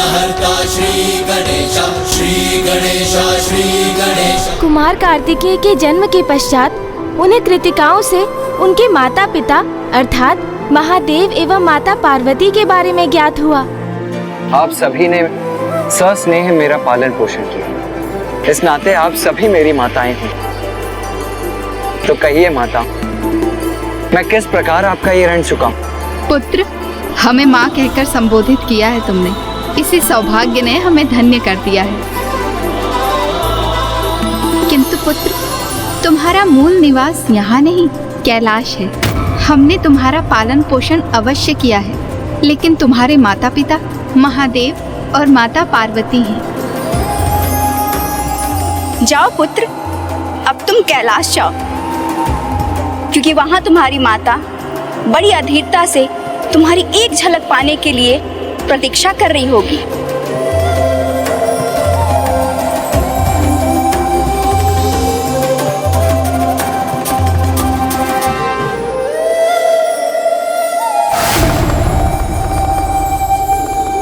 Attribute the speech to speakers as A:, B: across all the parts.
A: विघ्नहर्ता श्री गणेश, श्री गणेश, श्री गणेश।
B: कुमार कार्तिकेय के जन्म के पश्चात उन्हें कृतिकाओं से उनके माता पिता अर्थात महादेव एवं माता पार्वती के बारे में ज्ञात हुआ।
C: आप सभी ने सस्नेह मेरा पालन पोषण किया, इस नाते आप सभी मेरी माताएं हैं। तो कहिए माता, मैं किस प्रकार आपका ये ऋण चुकाऊं?
D: पुत्र, हमें माँ कहकर संबोधित किया है तुमने, इसी सौभाग्य ने हमें धन्य कर दिया है। किंतु पुत्र, तुम्हारा मूल निवास यहाँ नहीं कैलाश है। हमने तुम्हारा पालन पोषण अवश्य किया है, लेकिन तुम्हारे माता पिता महादेव और माता पार्वती हैं।
E: जाओ पुत्र, अब तुम कैलाश जाओ, क्योंकि वहां तुम्हारी माता बड़ी अधीरता से तुम्हारी एक झलक पाने के लिए प्रतीक्षा कर रही होगी।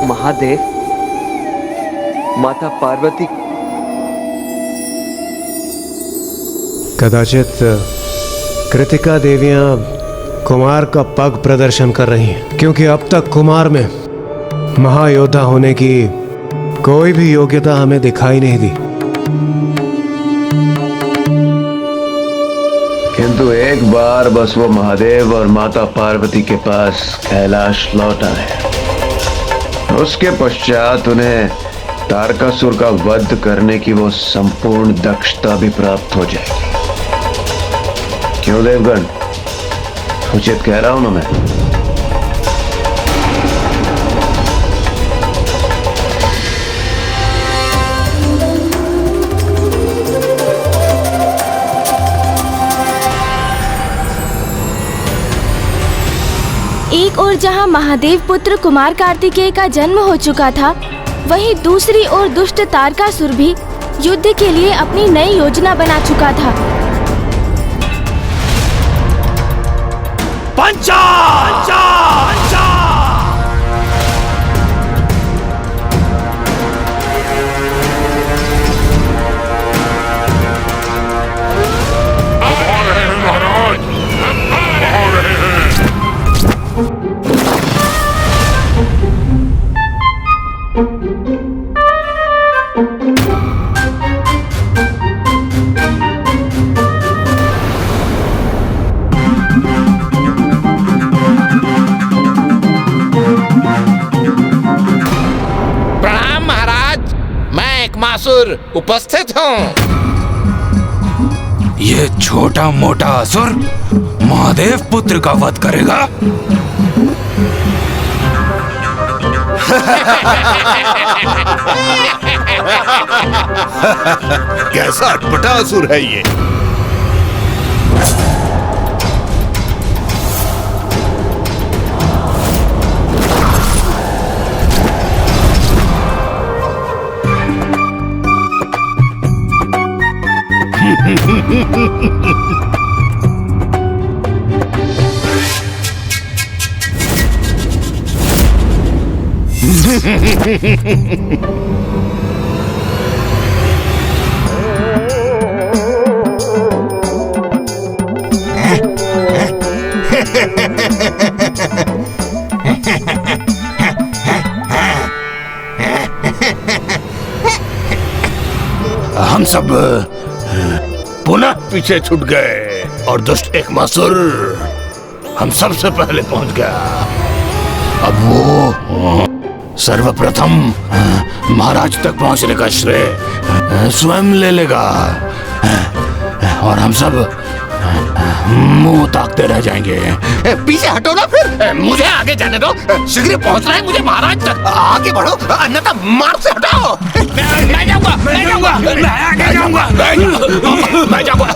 C: महादेव, माता पार्वती,
F: कदाचित कृतिका देवियां कुमार का पग प्रदर्शन कर रही हैं, क्योंकि अब तक कुमार में महायोद्धा होने की कोई भी योग्यता हमें दिखाई नहीं दी।
G: किंतु एक बार बस वो महादेव और माता पार्वती के पास कैलाश लौट आए, उसके पश्चात उन्हें तारकासुर का वध करने की वो संपूर्ण दक्षता भी प्राप्त हो जाएगी। क्यों देवगण, उचित कह रहा हूं ना मैं?
B: एक ओर जहां महादेव पुत्र कुमार कार्तिकेय का जन्म हो चुका था, वहीं दूसरी ओर दुष्ट तारकासुर भी युद्ध के लिए अपनी नई योजना बना चुका था।
H: पंचा!
I: उपस्थित हूँ।
H: ये छोटा मोटा असुर महादेव पुत्र का वध करेगा?
I: कैसा अटपटा असुर है ये? हम सब पुनः पीछे छूट गए और दुष्ट एकमासुर हम सबसे पहले पहुंच गया। अब वो सर्वप्रथम महाराज तक पहुंचने का श्रेय स्वयं ले लेगा और हम सब मुंह ताकते रह जाएंगे।
H: पीछे हटो ना फिर, मुझे आगे जाने दो। शीघ्र पहुंचना है मुझे महाराज तक। आगे बढ़ो, अन्यथा मार्ग से हटाओ। मैं जाऊंगा, मैं जाऊंगा, मैं आगे जाऊंगा, मैं जाऊंगा।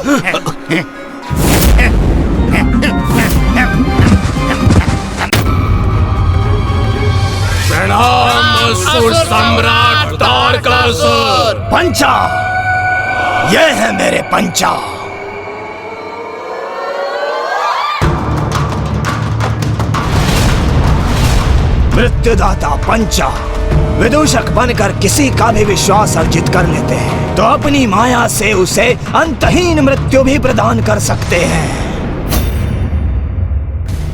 I: प्रणाम असुर सम्राट तारकासुर।
H: पंचा, ये है मेरे पंचा। मृत्युदाता पंचा,
J: विदूषक बनकर किसी का भी विश्वास अर्जित कर लेते हैं तो अपनी माया से उसे अंतहीन मृत्यु भी प्रदान कर सकते हैं।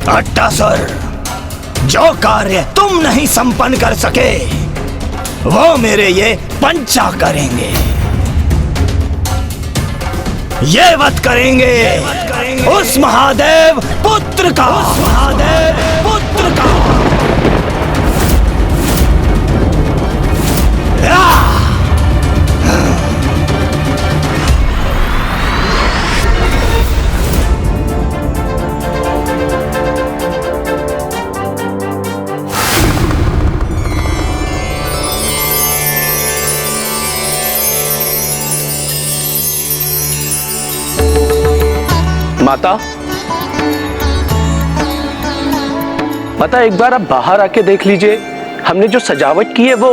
J: अट्टासुर, जो कार्य तुम नहीं संपन्न कर सके वो मेरे ये पंचा करेंगे। ये वध करेंगे उस महादेव पुत्र का, महादेव पुत्र का।
K: माता, माता एक बार आप बाहर आके देख लीजिए, हमने जो सजावट की है वो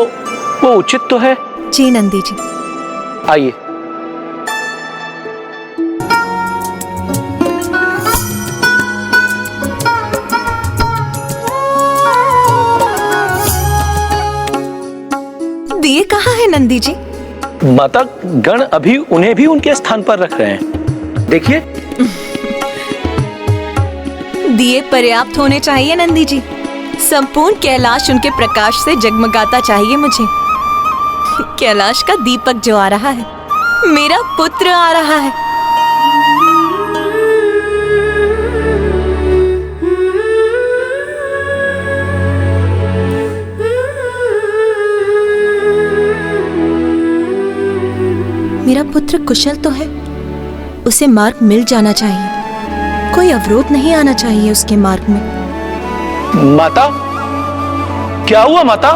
K: उचित तो है?
L: जी नंदी जी।
K: आइए।
L: दिए कहाँ है नंदी जी?
K: माता, गण अभी उन्हें भी उनके स्थान पर रख रहे हैं, देखिए।
L: दिए पर्याप्त होने चाहिए नंदी जी। संपूर्ण कैलाश उनके प्रकाश से जगमगाता चाहिए मुझे। कैलाश का दीपक जो आ रहा है, मेरा पुत्र आ रहा है। मेरा पुत्र कुशल तो है, उसे मार्ग मिल जाना चाहिए, कोई अवरोध नहीं आना चाहिए उसके मार्ग में।
K: माता, क्या हुआ माता?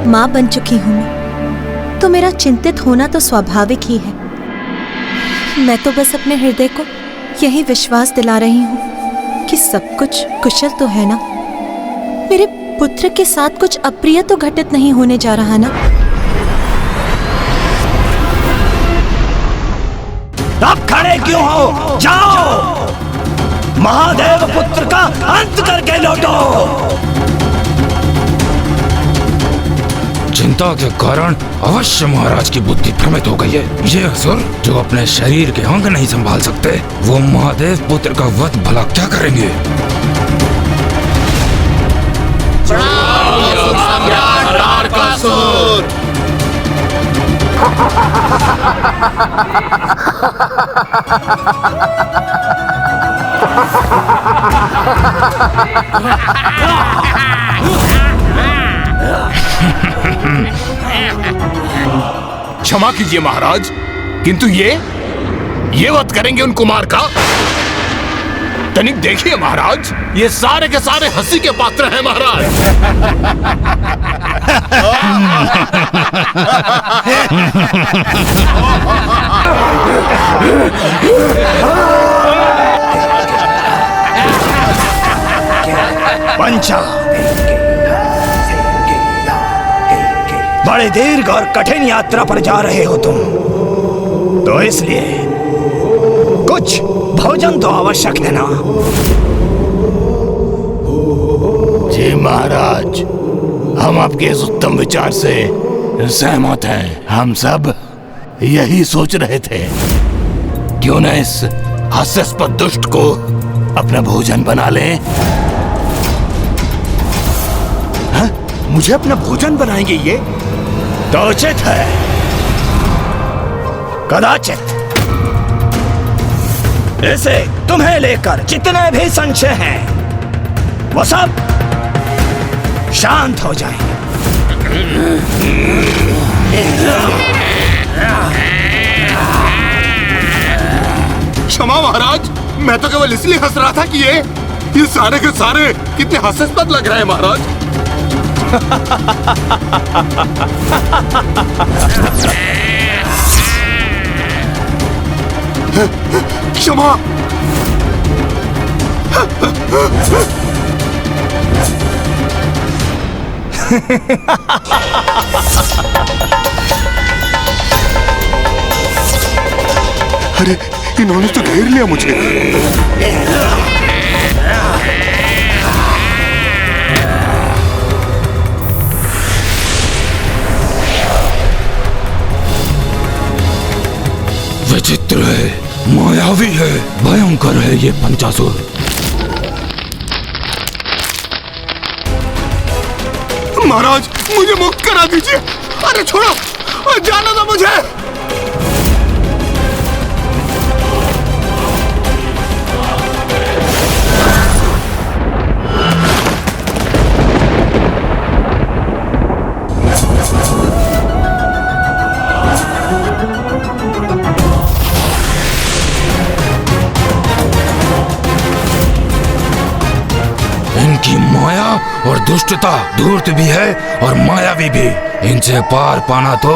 L: मां बन चुकी हूं मैं, तो मेरा चिंतित होना तो स्वाभाविक ही है। मैं तो बस अपने हृदय को यही विश्वास दिला रही हूं कि सब कुछ कुशल तो है ना। मेरे पुत्र के साथ कुछ अप्रिय तो घटित नहीं होने जा रहा ना।
J: अब खड़े क्यों हो? जाओ, महादेव पुत्र का अंत करके लौटो।
I: चिंता के कारण अवश्य महाराज की बुद्धि भ्रमित हो गई है। ये असुर जो अपने शरीर के अंग नहीं संभाल सकते, वो महादेव पुत्र का वध भला क्या करेंगे? क्षमा कीजिए महाराज, किंतु ये वध करेंगे उन कुमार का? तनिक देखिए महाराज, ये सारे के सारे हंसी के पात्र हैं महाराज।
J: पंचा, बड़े दीर्घ और कठिन यात्रा पर जा रहे हो तुम, तो इसलिए कुछ भोजन तो आवश्यक है ना?
I: जी महाराज, हम आपके इस उत्तम विचार से सहमत हैं। हम सब यही सोच रहे थे, क्यों न इस हास्यास्पद दुष्ट को अपना भोजन बना लें।
J: हाँ? मुझे अपना भोजन बनाएंगे ये? तो उचित है। कदाचित इसे तुम्हें लेकर जितने भी संशय हैं वो सब शांत हो जाएंगे।
I: क्षमा महाराज, मैं तो केवल इसलिए हंस रहा था कि ये सारे के सारे कितने हास्यास्पद लग रहे हैं महाराज। क्षमा। अरे, इन्होंने तो घेर लिया मुझे। विचित्र है, मायावी है, भयंकर है ये पंचासुर।
H: महाराज मुझे मुक्त करा दीजिए। अरे छोड़ो, जाना दो मुझे।
I: इनकी माया और दुष्टता धूर्त भी है और मायावी भी। इनसे पार पाना तो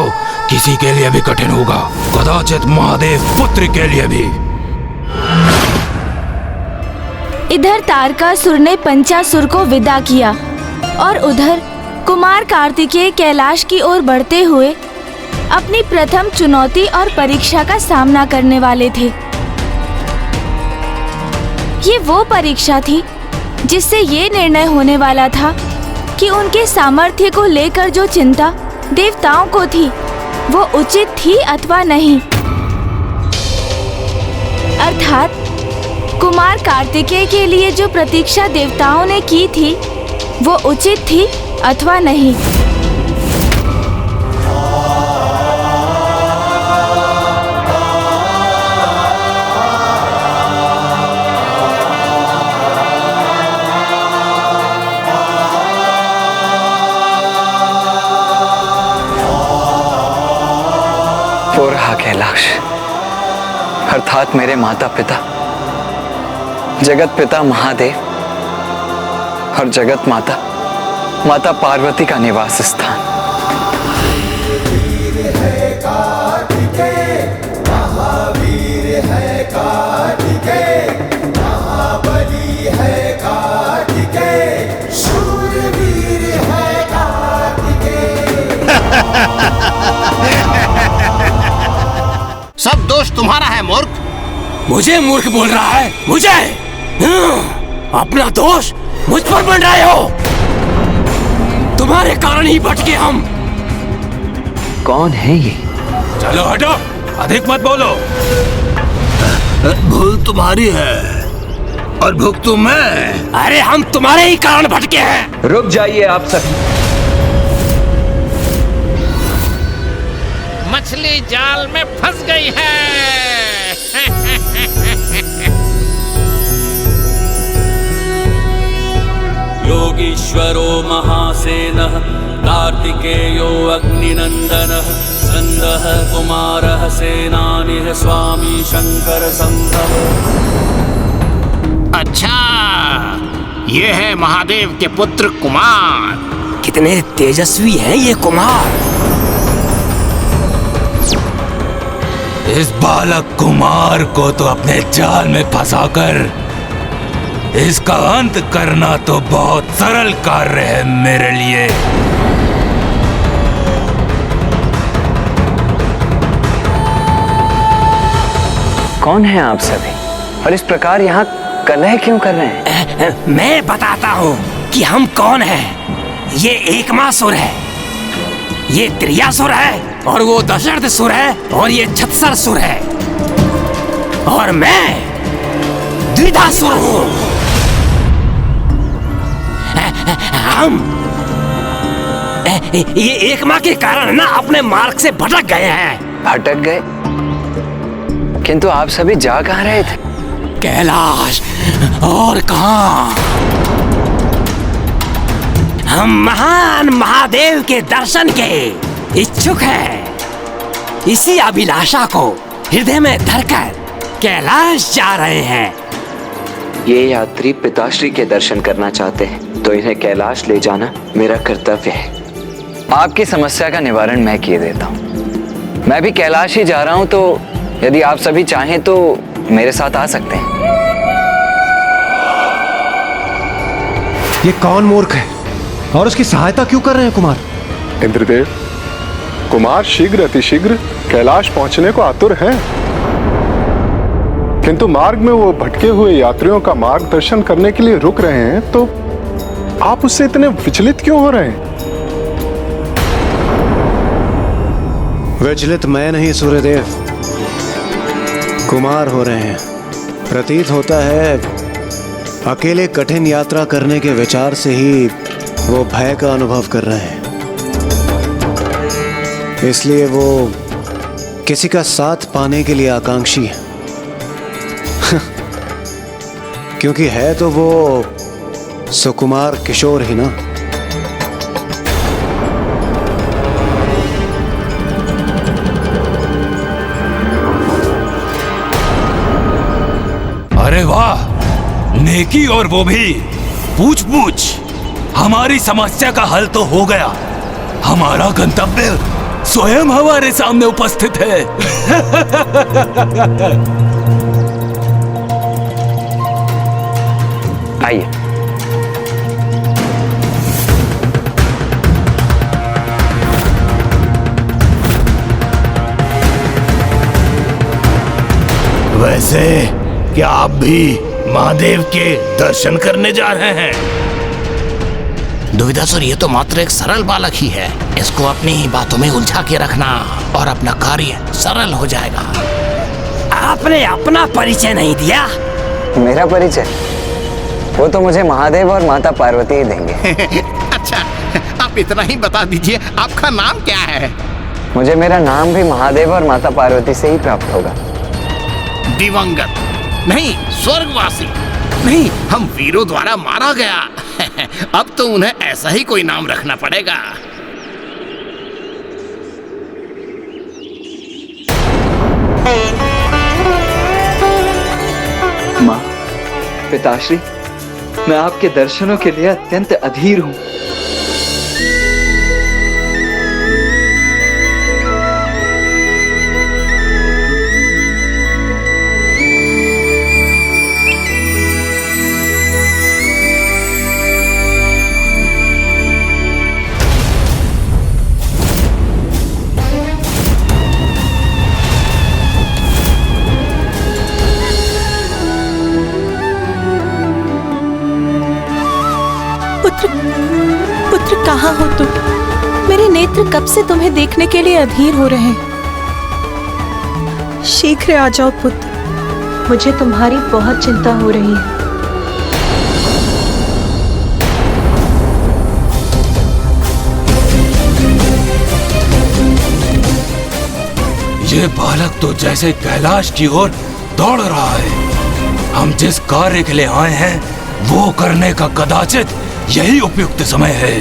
I: किसी के लिए भी कठिन होगा, कदाचित महादेव पुत्र के लिए भी।
B: इधर तारकासुर ने पंचासुर को विदा किया और उधर कुमार कार्तिकेय कैलाश की ओर बढ़ते हुए अपनी प्रथम चुनौती और परीक्षा का सामना करने वाले थे। ये वो परीक्षा थी जिससे ये निर्णय होने वाला था कि उनके सामर्थ्य को लेकर जो चिंता देवताओं को थी वो उचित थी अथवा नहीं। अर्थात कुमार कार्तिकेय के लिए जो प्रतीक्षा देवताओं ने की थी वो उचित थी अथवा नहीं।
C: वो रहा कैलाश, अर्थात मेरे माता पिता, जगत पिता महादेव और जगत माता माता पार्वती का निवास स्थान।
A: महावीर है कार्तिकेय, महाबली है कार्तिकेय, शूरवीर है कार्तिकेय।
H: सब दोष तुम्हारा है मूर्ख।
I: मुझे मूर्ख बोल रहा है? मुझे अपना दोष मुझ पर बन रहे हो। तुम्हारे कारण ही भटके हम।
C: कौन है ये?
I: चलो हटो, अधिक मत बोलो।
J: भूल तुम्हारी है और भुगतू मैं।
I: अरे हम तुम्हारे ही कारण भटके हैं।
C: रुक जाइए आप सभी।
M: मछली जाल में फंस गई है।
N: योगीश्वरो महासेनः कार्तिकेयो अग्निनन्दनः स्कन्दः कुमारः सेनानिः स्वामी शंकर संभव।
H: अच्छा, ये है महादेव के पुत्र कुमार।
I: कितने तेजस्वी हैं ये कुमार। इस बालक कुमार को तो अपने जाल में फंसाकर इसका अंत करना तो बहुत सरल कार्य है मेरे लिए।
C: कौन है आप सभी और इस प्रकार यहाँ कलह क्यों कर रहे हैं?
I: मैं बताता हूँ कि हम कौन हैं। ये एकमासुर है, ये त्रियासुर है और वो दशरथसुर है और ये छत्सरसुर है और मैं द्विधासुर हूँ। हम ये एक माँ के कारण ना अपने मार्ग से भटक गए हैं।
C: भटक गए? किंतु आप सभी जा कहाँ रहे थे?
I: कैलाश और कहाँ। हम महान महादेव के दर्शन के इच्छुक हैं। इसी अभिलाषा को हृदय में धरकर कैलाश जा रहे हैं।
C: ये यात्री पिताश्री के दर्शन करना चाहते हैं तो इन्हें कैलाश ले जाना मेरा कर्तव्य है। आपकी समस्या का निवारण मैं किए देता हूँ। मैं भी कैलाश ही जा रहा हूँ, तो यदि आप सभी चाहें तो मेरे साथ आ सकते हैं।
F: ये कौन मूर्ख है और उसकी सहायता क्यों कर रहे हैं कुमार?
O: इंद्रदेव, कुमार शीघ्र अतिशीघ्र कैलाश पहुंचने को आतुर हैं, किंतु मार्ग में वो भटके हुए यात्रियों का मार्गदर्शन करने के लिए रुक रहे हैं, तो आप उससे इतने विचलित क्यों हो रहे हैं?
F: विचलित मैं नहीं सूर्यदेव, कुमार हो रहे हैं। प्रतीत होता है अकेले कठिन यात्रा करने के विचार से ही वो भय का अनुभव कर रहे हैं, इसलिए वो किसी का साथ पाने के लिए आकांक्षी है। क्योंकि है तो वो सुकुमार किशोर ही ना।
I: अरे वाह, नेकी और वो भी पूछ पूछ। हमारी समस्या का हल तो हो गया। हमारा गंतव्य स्वयं हमारे सामने उपस्थित है।
C: आइए।
I: वैसे क्या आप भी महादेव के दर्शन करने जा रहे हैं?
H: दुविधासुर, ये तो मात्र एक सरल बालक ही है। इसको अपनी ही बातों में उलझा के रखना और अपना कार्य सरल हो जाएगा।
J: आपने अपना परिचय नहीं दिया।
C: मेरा परिचय वो तो मुझे महादेव और माता पार्वती ही देंगे।
H: अच्छा, आप इतना ही बता दीजिए, आपका नाम क्या है?
C: मुझे मेरा नाम भी महादेव और माता पार्वती से ही प्राप्त होगा।
H: दिवंगत नहीं, स्वर्गवासी नहीं, हम वीरों द्वारा मारा गया। अब तो उन्हें ऐसा ही कोई नाम रखना पड़ेगा।
C: माँ, पिताश्री, मैं आपके दर्शनों के लिए अत्यंत अधीर हूँ।
L: पुत्र, कहाँ हो तुम? मेरे नेत्र कब से तुम्हें देखने के लिए अधीर हो रहे हैं। शीघ्र आ जाओ पुत्र, मुझे तुम्हारी बहुत चिंता हो रही है।
I: ये बालक तो जैसे कैलाश की ओर दौड़ रहा है। हम जिस कार्य के लिए आए हैं वो करने का कदाचित यही उपयुक्त समय है।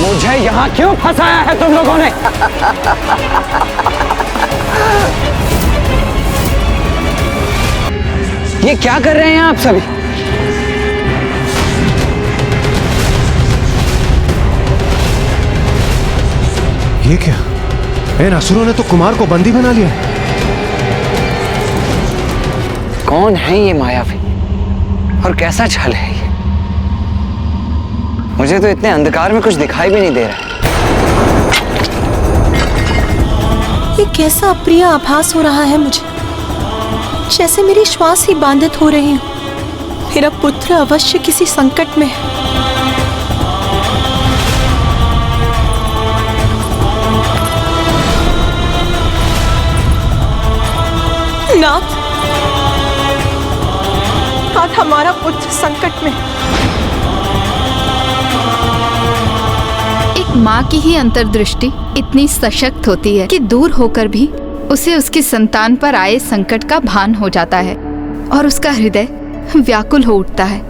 C: मुझे यहाँ क्यों फंसाया है तुम लोगों ने? ये क्या कर रहे हैं आप सभी?
F: ये क्या? इन असुरों ने तो कुमार को बंदी बना लिया।
C: कौन है ये मायावी और कैसा छल है ये? मुझे तो इतने अंधकार में कुछ दिखाई भी नहीं दे रहा।
L: ये कैसा अप्रिय आभास हो रहा है मुझे, जैसे मेरी श्वास ही बाधित हो रही हो। मेरा पुत्र अवश्य किसी संकट में है। नाथ, नाथ, हमारा पुत्र संकट में।
D: एक माँ की ही अंतर्दृष्टि इतनी सशक्त होती है कि दूर होकर भी उसे उसकी संतान पर आए संकट का भान हो जाता है और उसका हृदय व्याकुल हो उठता है।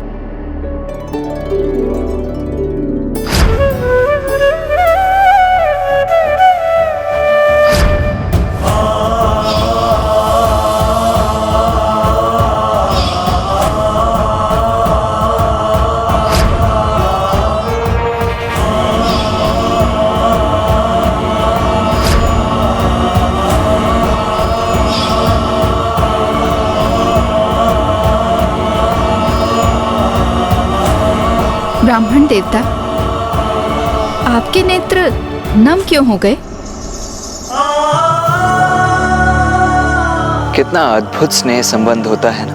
D: ब्राह्मण देवता, आपके नेत्र नम क्यों हो गए?
C: कितना अद्भुत स्नेह संबंध होता है ना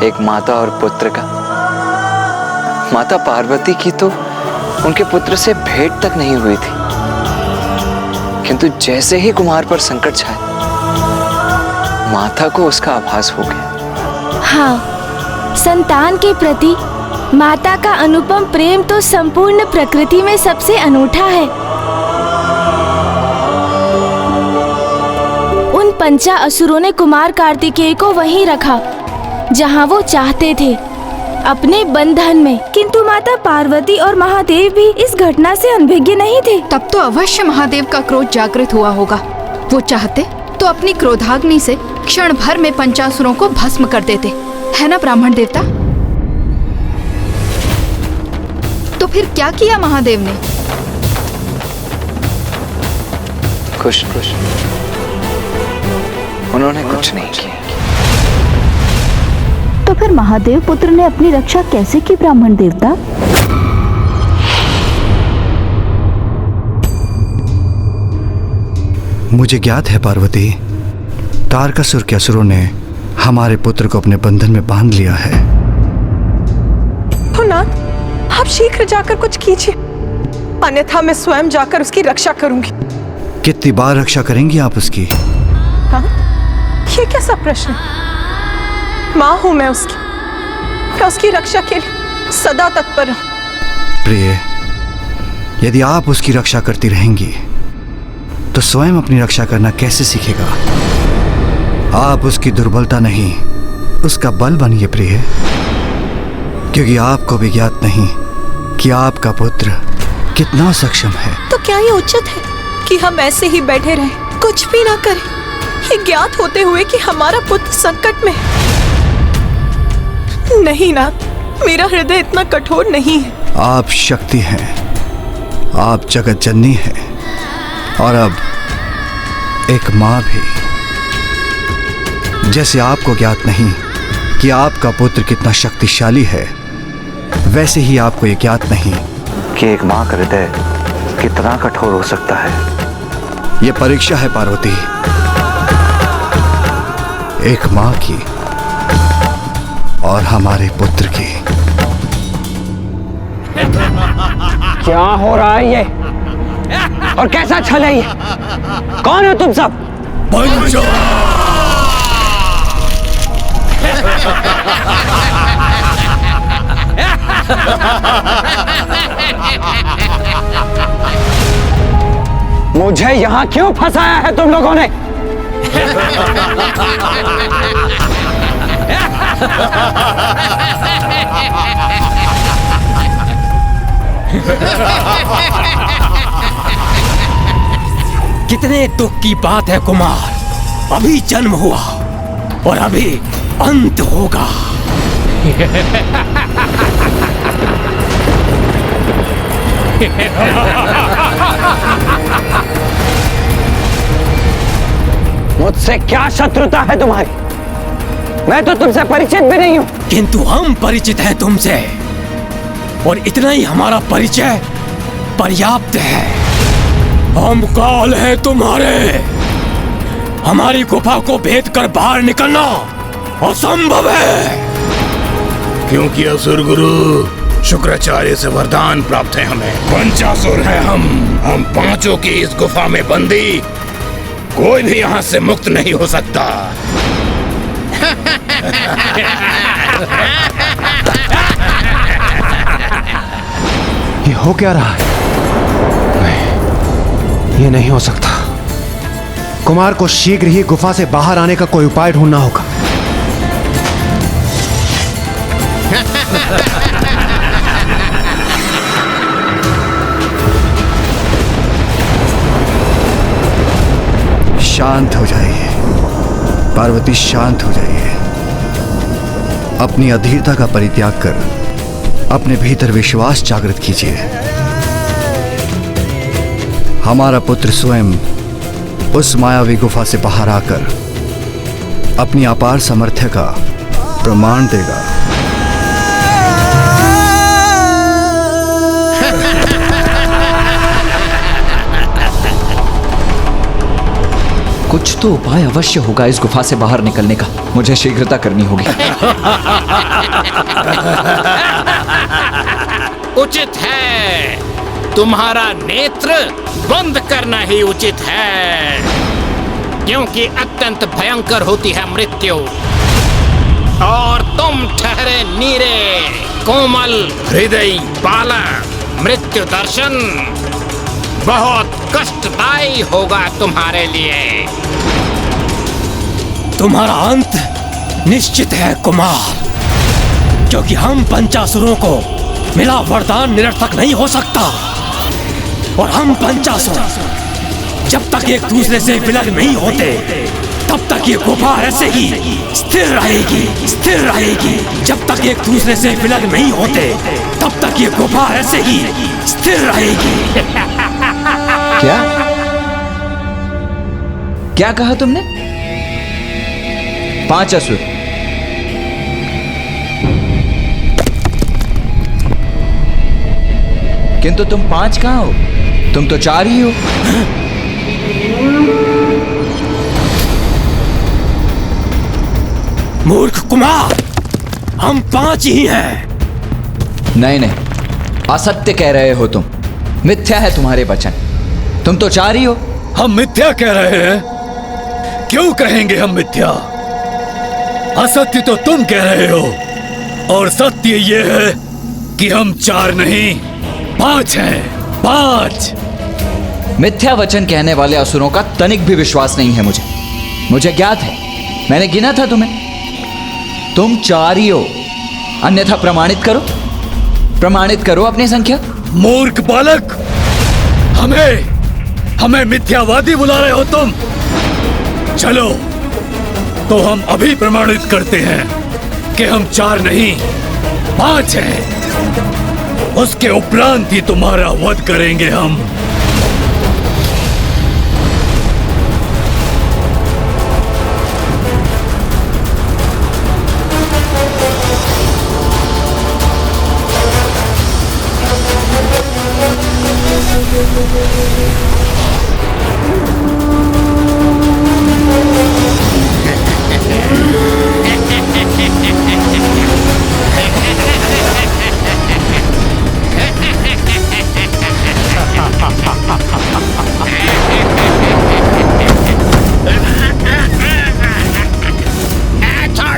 C: एक माता और पुत्र का। माता पार्वती की तो उनके पुत्र से भेंट तक नहीं हुई थी, किंतु जैसे ही कुमार पर संकट छाया, माता को उसका आभास हो गया।
B: हाँ, संतान के प्रति माता का अनुपम प्रेम तो संपूर्ण प्रकृति में सबसे अनूठा है। उन पंचा असुरों ने कुमार कार्तिकेय को वहीं रखा जहां वो चाहते थे, अपने बंधन में। किंतु माता पार्वती और महादेव भी इस घटना से अनभिज्ञ नहीं थे।
D: तब तो अवश्य महादेव का क्रोध जागृत हुआ होगा। वो चाहते तो अपनी क्रोधाग्नि से क्षण भर में पंचासुरों को भस्म कर देते, है ना ब्राह्मण देवता? तो फिर क्या किया महादेव ने?
C: कुछ उन्होंने कुछ नहीं किया।
P: तो फिर महादेव पुत्र ने अपनी रक्षा कैसे की ब्राह्मण देवता?
J: मुझे ज्ञात है पार्वती, तारकासुर के असुरों ने हमारे पुत्र को अपने बंधन में बांध लिया है।
Q: तो नाथ, आप शीघ्र जाकर कुछ कीजिए, अन्यथा मैं स्वयं जाकर उसकी रक्षा करूंगी।
J: कितनी बार रक्षा करेंगी आप उसकी?
Q: हाँ? ये कैसा प्रश्न? माँ हूं मैं उसकी रक्षा के लिए सदा तत्पर हूं।
J: प्रिय, यदि आप उसकी रक्षा करती रहेंगी तो स्वयं अपनी रक्षा करना कैसे सीखेगा? आप उसकी दुर्बलता नहीं, उसका बल बनिए प्रिय, क्योंकि आपको भी ज्ञात नहीं कि आपका पुत्र कितना सक्षम है।
Q: तो क्या ये उचित है कि हम ऐसे ही बैठे रहें, कुछ भी ना करें, ये ज्ञात होते हुए कि हमारा पुत्र संकट में है? नहीं नाथ, मेरा हृदय इतना कठोर नहीं है।
J: आप शक्ति हैं, आप जगत जननी हैं, और अब एक माँ भी। जैसे आपको ज्ञात नहीं कि आपका पुत्र कितना शक्तिशाली है, वैसे ही आपको ये ज्ञात नहीं
C: कि एक माँ का हृदय कितना कठोर हो सकता है।
J: ये परीक्षा है पार्वती, एक माँ की और हमारे पुत्र की।
C: क्या हो रहा है ये? और कैसा छल है ये? कौन हो तुम सब? मुझे यहाँ क्यों फंसाया है तुम लोगों ने?
R: कितने दुख की बात है कुमार, अभी जन्म हुआ और अभी अंत होगा।
C: मुझसे क्या शत्रुता है तुम्हारी? मैं तो तुमसे परिचित भी नहीं हूं।
R: किंतु हम परिचित हैं तुमसे, और इतना ही हमारा परिचय पर्याप्त है। हम काल हैं तुम्हारे, हमारी गुफा को भेद कर बाहर निकलना असंभव है।
I: क्योंकि असुर गुरु शुक्राचार्य से वरदान प्राप्त है हमें। पंचासुर हैं हम पांचों की इस गुफा में बंदी, कोई भी यहाँ से मुक्त नहीं हो सकता।
F: ये हो क्या रहा है? नहीं, ये नहीं हो सकता। कुमार को शीघ्र ही गुफा से बाहर आने का कोई उपाय ढूंढना होगा।
J: शांत हो जाइए पार्वती, शांत हो जाइए। अपनी अधीरता का परित्याग कर अपने भीतर विश्वास जागृत कीजिए। हमारा पुत्र स्वयं उस मायावी गुफा से बाहर आकर अपनी अपार सामर्थ्य का प्रमाण देगा। तो उपाय अवश्य होगा इस गुफा से बाहर निकलने का। मुझे शीघ्रता करनी होगी।
M: उचित है, तुम्हारा नेत्र बंद करना ही उचित है, क्योंकि अत्यंत भयंकर होती है मृत्यु। और तुम ठहरे नीरे कोमल हृदय बालक, मृत्यु दर्शन बहुत कष्टदायी होगा तुम्हारे लिए।
R: तुम्हारा अंत निश्चित है कुमार, क्योंकि हम पंचासुरों को मिला वरदान निरर्थक नहीं हो सकता। और हम पंचासुर जब तक एक दूसरे से विलग नहीं होते तब तक ये गुफा ऐसे ही स्थिर रहेगी, स्थिर रहेगी। जब तक एक दूसरे से विलग नहीं होते तब तक ये गुफा ऐसे ही स्थिर रहेगी।
J: क्या क्या कहा तुमने? 5 असुर? किंतु तुम 5 कहां हो? तुम तो 4 ही हो।
R: मूर्ख कुमार, हम 5 ही हैं।
J: नहीं नहीं, असत्य कह रहे हो तुम। मिथ्या है तुम्हारे वचन। तुम तो 4 ही हो।
S: हम मिथ्या कह रहे हैं? क्यों कहेंगे हम मिथ्या? असत्य तो तुम कह रहे हो, और सत्य ये है कि हम 4 नहीं 5 हैं। 5।
J: मिथ्या वचन कहने वाले असुरों का तनिक भी विश्वास नहीं है मुझे ज्ञात है। मैंने गिना था तुम्हें। तुम 4 ही हो, अन्यथा प्रमाणित करो अपनी संख्या।
S: मूर्ख बालक, हमें मिथ्यावादी बुला रहे हो तुम? चलो तो हम अभी प्रमाणित करते हैं कि हम 4 नहीं 5 हैं। उसके उपरांत ही तुम्हारा वध करेंगे हम।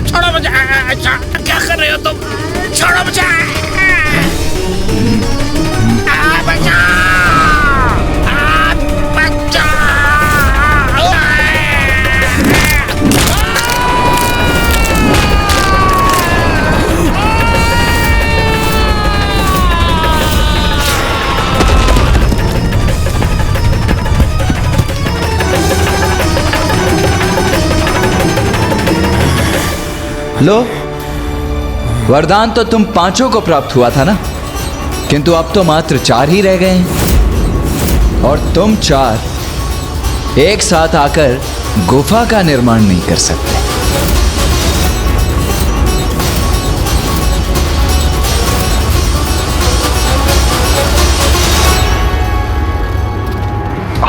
M: छोड़ो मुझे। क्या कर रहे हो तुम? छोड़ो मुझे।
J: लो, वरदान तो तुम 5 को प्राप्त हुआ था ना, किंतु अब तो मात्र 4 ही रह गए हैं। और तुम 4 एक साथ आकर गुफा का निर्माण नहीं कर सकते।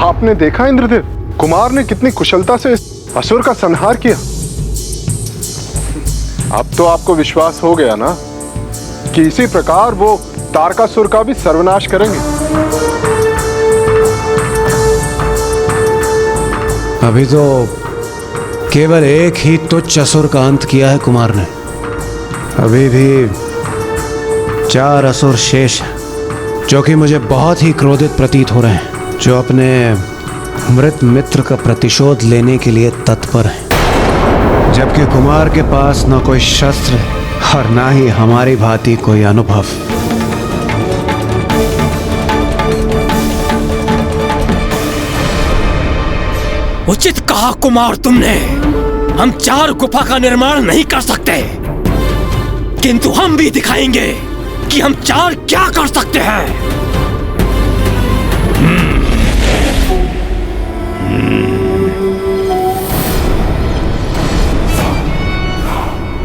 O: आपने देखा इंद्रदेव, कुमार ने कितनी कुशलता से इस असुर का संहार किया। अब तो आपको विश्वास हो गया ना कि इसी प्रकार वो तारकासुर का भी सर्वनाश करेंगे।
F: अभी तो केवल एक ही तुच्छ असुर का अंत किया है कुमार ने। अभी भी 4 असुर शेष हैं, जो कि मुझे बहुत ही क्रोधित प्रतीत हो रहे हैं, जो अपने मृत मित्र का प्रतिशोध लेने के लिए तत्पर हैं। जबकि कुमार के पास न कोई शस्त्र और ना ही हमारी भांति कोई अनुभव।
R: उचित कहा कुमार तुमने। हम 4 गुफा का निर्माण नहीं कर सकते, किंतु हम भी दिखाएंगे कि हम 4 क्या कर सकते हैं।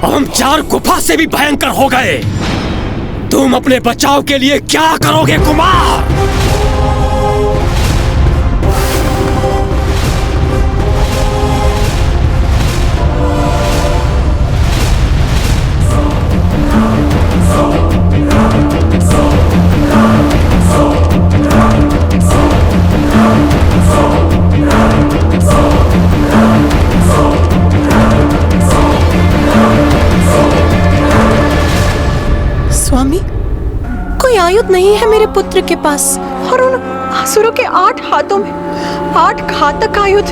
R: अब हम 4 गुफा से भी भयंकर हो गए। तुम अपने बचाव के लिए क्या करोगे कुमार?
Q: नहीं है मेरे पुत्र के पास, और उन असुरों के 8 हाथों में 8 घातक आयुध।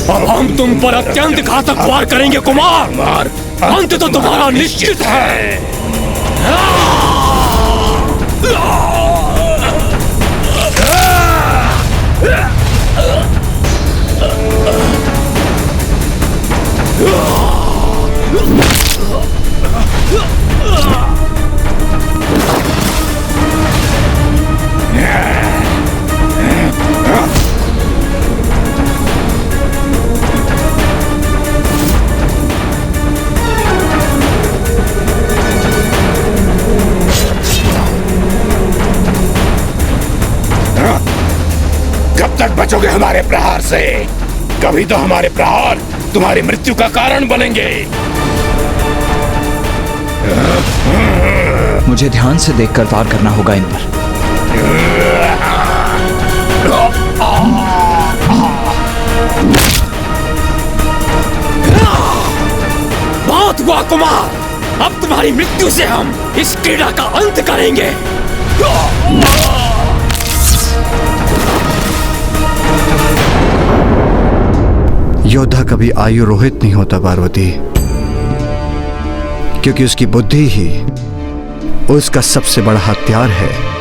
R: अब हम तुम पर अत्यंत घातक वार करेंगे कुमार। अंत तो तुम्हारा निश्चित है।
I: कब तक बचोगे हमारे प्रहार से? कभी तो हमारे प्रहार तुम्हारी मृत्यु का कारण बनेंगे।
J: मुझे ध्यान से देखकर वार करना होगा इन पर।
R: बहुत हुआ कुमार, अब तुम्हारी मृत्यु से हम इस क्रीड़ा का अंत करेंगे।
J: योद्धा कभी आयु रोहित नहीं होता पार्वती, क्योंकि उसकी बुद्धि ही उसका सबसे बड़ा हथियार है।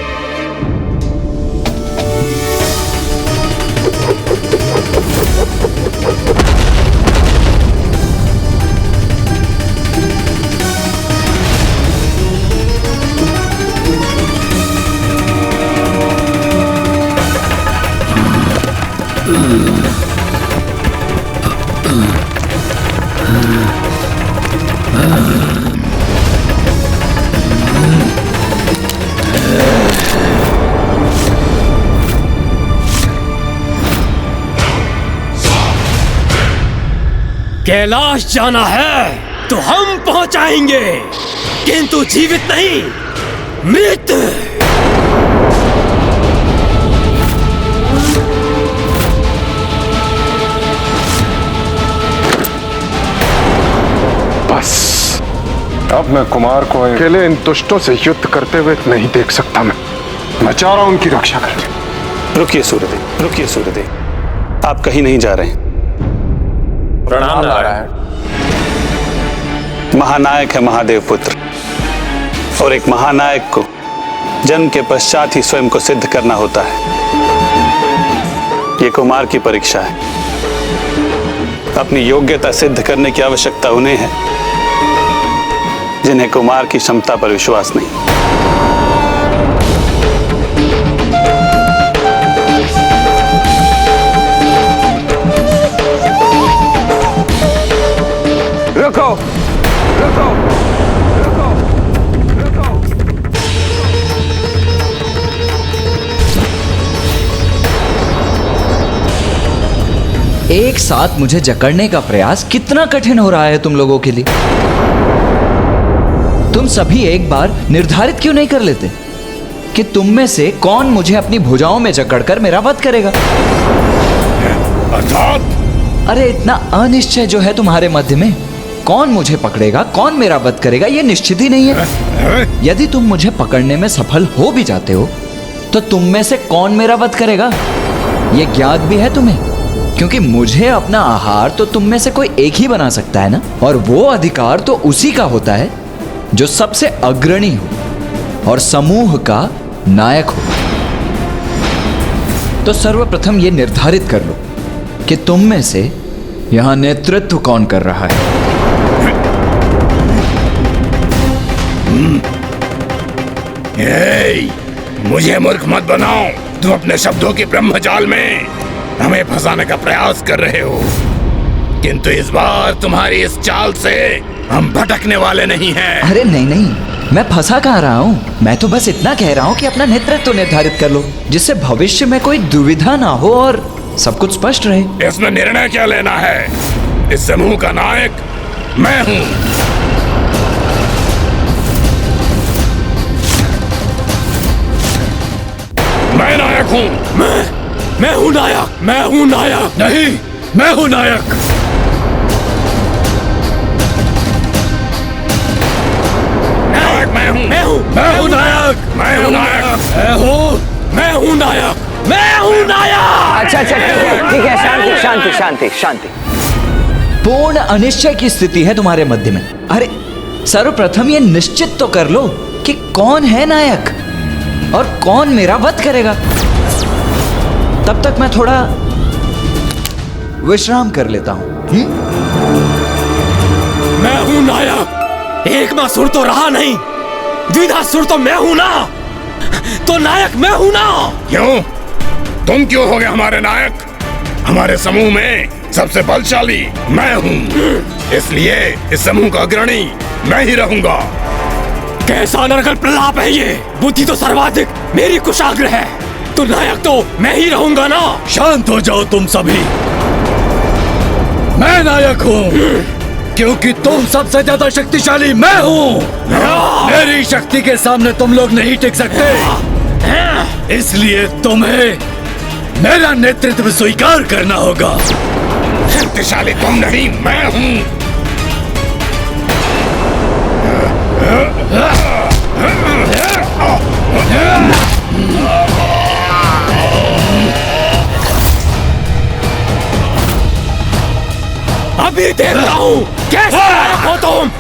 R: कैलाश जाना है तो हम पहुंचाएंगे, किंतु जीवित नहीं, मृत।
O: बस अब मैं कुमार को अकेले इन दुष्टों से युद्ध करते हुए नहीं देख सकता। मैं चाह रहा हूं उनकी रक्षा करें।
T: रुकिए सूर्यदेव, रुकिए सूर्यदेव, आप कहीं नहीं जा रहे हैं।
U: प्रणाम नारायण।
T: महानायक है महादेव पुत्र, और एक महानायक को जन्म के पश्चात ही स्वयं को सिद्ध करना होता है। ये कुमार की परीक्षा है। अपनी योग्यता सिद्ध करने की आवश्यकता उन्हें है जिन्हें कुमार की क्षमता पर विश्वास नहीं।
C: रुको, रुको, रुको, रुको।
J: एक साथ मुझे जकड़ने का प्रयास कितना कठिन हो रहा है तुम लोगों के लिए। तुम सभी एक बार निर्धारित क्यों नहीं कर लेते कि तुम में से कौन मुझे अपनी भुजाओं में जकड़कर मेरा वध करेगा? अरे इतना अनिश्चय जो है तुम्हारे मध्य में, कौन मुझे पकड़ेगा, कौन मेरा वध करेगा, यह निश्चित ही नहीं है। यदि तुम मुझे पकड़ने में सफल हो भी जाते हो तो तुम में से कौन मेरा वध करेगा, यह ज्ञात भी है तुम्हें, क्योंकि मुझे अपना आहार तो तुम में से कोई एक ही बना सकता है ना, और वो अधिकार तो उसी का होता है जो सबसे अग्रणी हो और समूह का नायक हो। तो सर्वप्रथम ये निर्धारित कर लो कि तुम में से यहां नेतृत्व कौन कर रहा है।
I: मुझे मूर्ख मत बनाओ। तुम अपने शब्दों के ब्रह्मजाल में हमें फंसाने का प्रयास कर रहे हो, किंतु इस बार तुम्हारी इस चाल से हम भटकने वाले नहीं हैं।
J: अरे नहीं नहीं, मैं फंसा कहाँ रहा हूँ। मैं तो बस इतना कह रहा हूँ कि अपना नेतृत्व निर्धारित कर लो, जिससे भविष्य में कोई दुविधा ना हो और सब कुछ स्पष्ट रहे।
I: इसमें निर्णय क्या लेना है? इस समूह का नायक मैं हूँ। मैं नायक हूँ।
R: मैं हूँ नायक, मैं हूँ नायक।
I: नहीं,
S: मैं हूं नायक।
R: मैं हूं नायक।
S: मैं हूं नायक। मैं हूं नायक।
R: मैं हूं नायक।
C: अच्छा ठीक है, शांति शांति शांति शांति।
E: पूर्ण अनिश्चय की स्थिति है तुम्हारे मध्य में। अरे सर्वप्रथम ये निश्चित तो कर लो कि कौन है नायक और कौन मेरा वध करेगा। तब तक मैं थोड़ा विश्राम कर लेता हूं।
R: मैं हूं नायक। एक मां सुर तो रहा नहीं, द्विधा सुर तो मैं हूं ना, तो नायक मैं हूं ना।
H: क्यों? तुम क्यों हो गए हमारे नायक? हमारे समूह में सबसे बलशाली मैं हूँ, इसलिए इस समूह का अग्रणी मैं ही रहूंगा।
R: कैसा नरकल प्रलाप है ये? बुद्धि तो सर्वाधिक मेरी कुशाग्र है, तो नायक तो मैं ही रहूंगा ना।
S: शांत हो जाओ तुम सभी। मैं नायक हूँ क्योंकि तुम सबसे ज्यादा शक्तिशाली मैं हूँ। मेरी शक्ति के सामने तुम लोग नहीं टिक सकते, इसलिए तुम्हें मेरा नेतृत्व स्वीकार करना होगा।
H: शक्तिशाली तुम नहीं, मैं हूँ।
R: अभी देखता हूँ कैसे नायक हो तुम।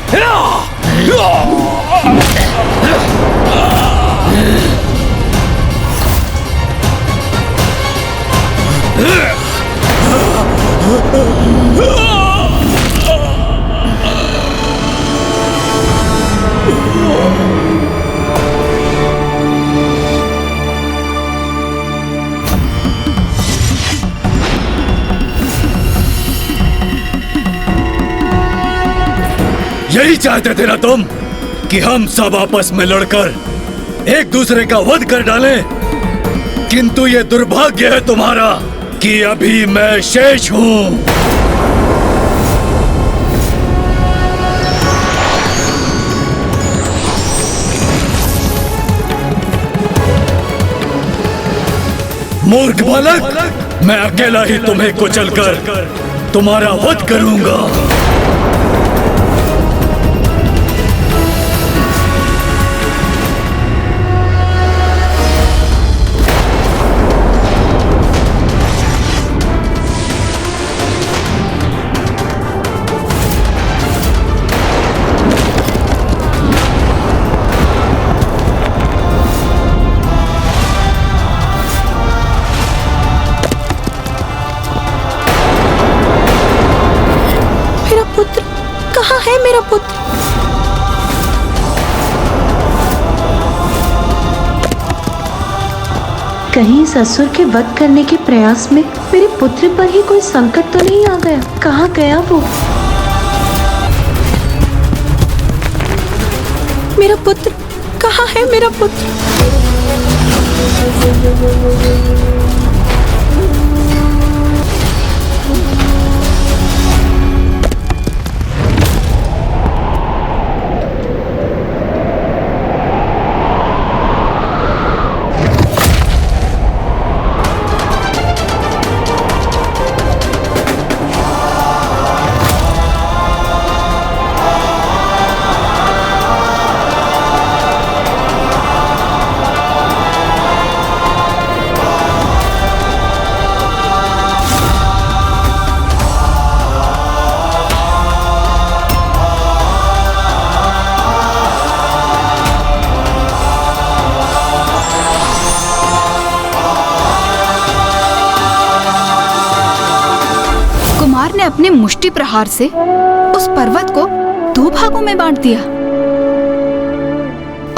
S: यही चाहते थे ना तुम कि हम सब आपस में लड़कर एक दूसरे का वध कर डालें, किंतु ये दुर्भाग्य है तुम्हारा कि अभी मैं शेष हूं। मूर्ख बालक, मैं अकेला ही तुम्हें कुचलकर तुम्हारा वध करूंगा।
L: मेरा पुत्र कहीं ससुर के वध करने के प्रयास में मेरे पुत्र पर ही कोई संकट तो नहीं आ गया? कहाँ गया वो? मेरा पुत्र कहाँ है? मेरा पुत्र
D: अपने मुष्टि प्रहार से उस पर्वत को 2 भागों में बांट दिया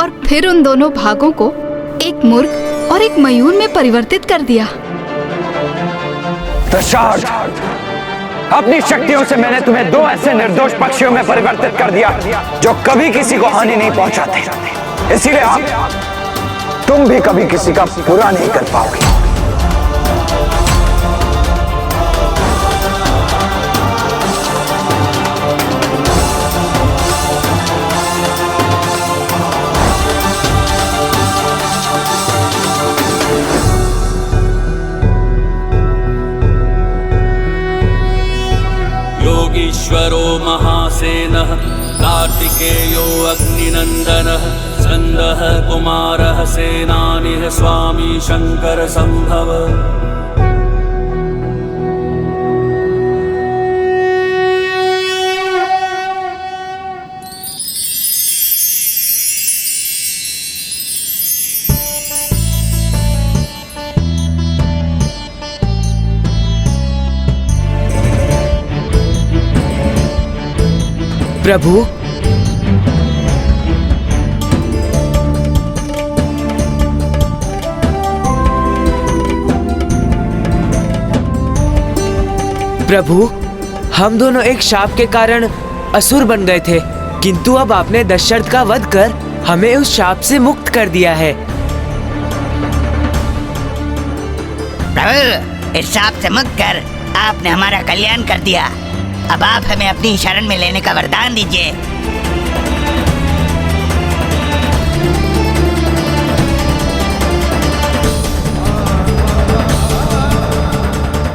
D: और फिर उन दोनों भागों को एक मुर्ग और एक मयूर में परिवर्तित कर दिया।
C: तशाद, अपनी शक्तियों से मैंने तुम्हें 2 ऐसे निर्दोष पक्षियों में परिवर्तित कर दिया जो कभी किसी को हानि नहीं पहुंचाते। इसीलिए तुम भी कभी किसी का बुरा नहीं कर पाओगे।
N: योगीश्वरो महासेनः कार्तिकेयो अग्निनन्दनः स्कन्दः कुमारः सेनानिः स्वामी शंकर संभव।
G: प्रभु, प्रभु, हम दोनों एक शाप के कारण असुर बन गए थे, किंतु अब आपने दशरथ का वध कर हमें उस शाप से मुक्त कर दिया है।
V: प्रभु, इस शाप से मुक्त कर आपने हमारा कल्याण कर दिया। अब आप हमें अपनी शरण में लेने का वरदान दीजिए।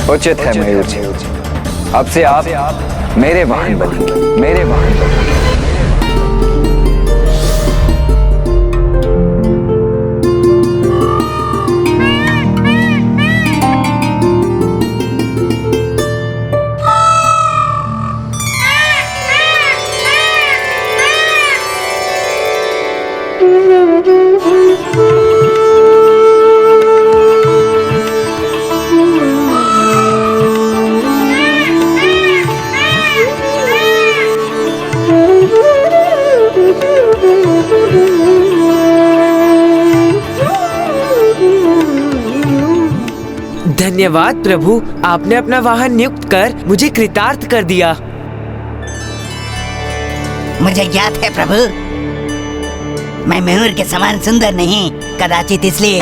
C: उचित है मयूर जी, अब से आप मेरे वाहन बनेंगे, मेरे वाहन बनेंगे।
G: धन्यवाद प्रभु, आपने अपना वाहन नियुक्त कर मुझे कृतार्थ कर दिया।
V: मुझे ज्ञात है प्रभु, मैं मयूर के समान सुंदर नहीं, कदाचित इसलिए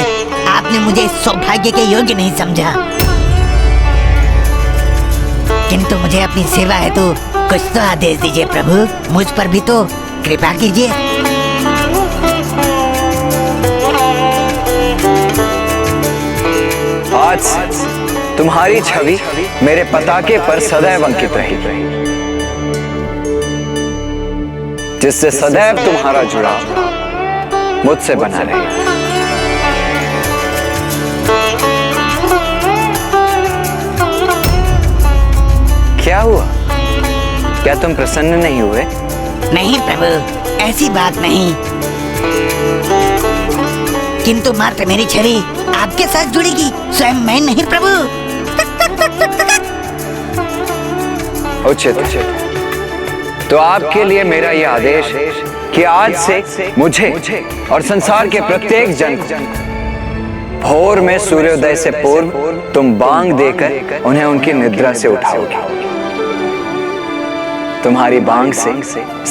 V: आपने मुझे सौभाग्य के योग्य नहीं समझा। किंतु मुझे अपनी सेवा हेतु कुछ तो आदेश दीजिए प्रभु, मुझ पर भी तो कृपा कीजिए।
C: आज तुम्हारी छवि मेरे पताके पर सदैव अंकित रहेगी, जिससे सदैव तुम्हारा जुड़ाव मुझसे बना रहे। क्या हुआ? क्या तुम प्रसन्न नहीं हुए?
V: नहीं प्रभु, ऐसी बात नहीं, किंतु मात्र मेरी छवि आपके साथ जुड़ेगी, स्वयं मैं नहीं प्रभु।
C: उचित। तो आपके लिए मेरा यह आदेश है कि आज से मुझे और संसार के प्रत्येक जन को भोर में सूर्योदय से पूर्व तुम बांग देकर उन्हें उनकी निद्रा से उठाओगे। तुम्हारी बांग से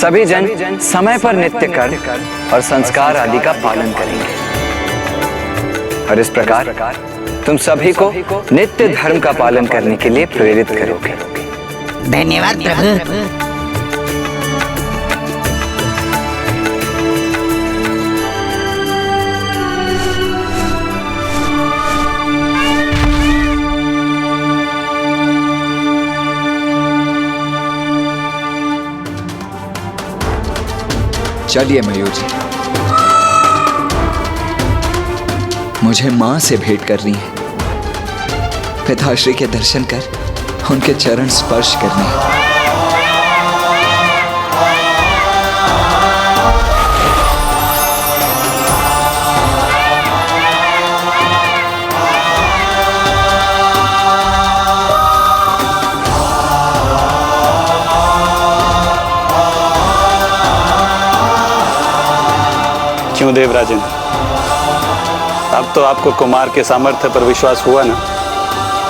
C: सभी जन समय पर नित्य कर्म और संस्कार आदि का पालन करेंगे, और इस प्रकार तुम सभी को नित्य धर्म का पालन करने के लिए प्रेरित करोगे।
V: धन्यवाद प्रभु।
E: चलिए मयूर जी, मुझे मां से भेंट करनी है, पिताश्री के दर्शन कर उनके चरण स्पर्श करने हैं।
T: क्यों देवराजन, अब तो आपको कुमार के सामर्थ्य पर विश्वास हुआ ना?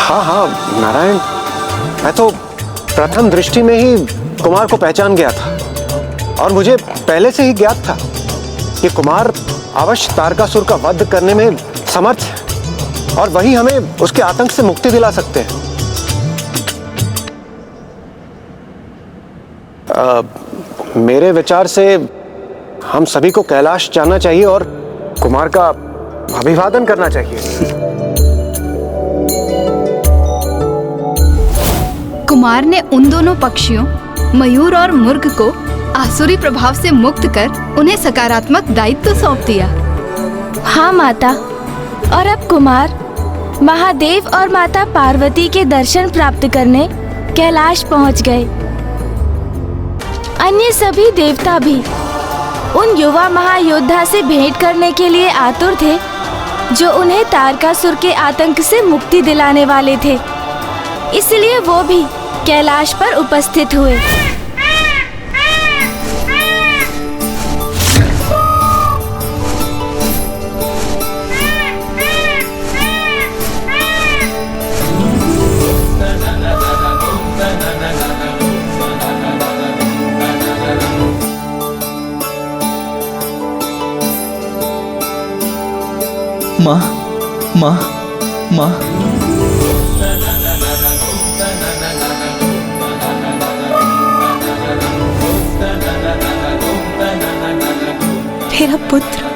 F: हाँ हाँ नारायण, मैं तो प्रथम दृष्टि में ही कुमार को पहचान गया था, और मुझे पहले से ही ज्ञात था कि कुमार अवश्य तारकासुर का वध करने में समर्थ है, और वही हमें उसके आतंक से मुक्ति दिला सकते हैं। मेरे विचार से हम सभी को कैलाश जाना चाहिए और कुमार का अभिवादन करना चाहिए।
D: कुमार ने उन दोनों पक्षियों मयूर और मुर्ग को आसुरी प्रभाव से मुक्त कर उन्हें सकारात्मक दायित्व सौंप दिया।
B: हाँ माता, और अब कुमार महादेव और माता पार्वती के दर्शन प्राप्त करने कैलाश पहुंच गए। अन्य सभी देवता भी उन युवा महायोद्धा से भेंट करने के लिए आतुर थे जो उन्हें तारकासुर के आतंक से मुक्ति दिलाने वाले थे। इसलिए वो भी कैलाश पर उपस्थित हुए।
E: माँ, माँ, माँ।
L: मेरा पुत्र।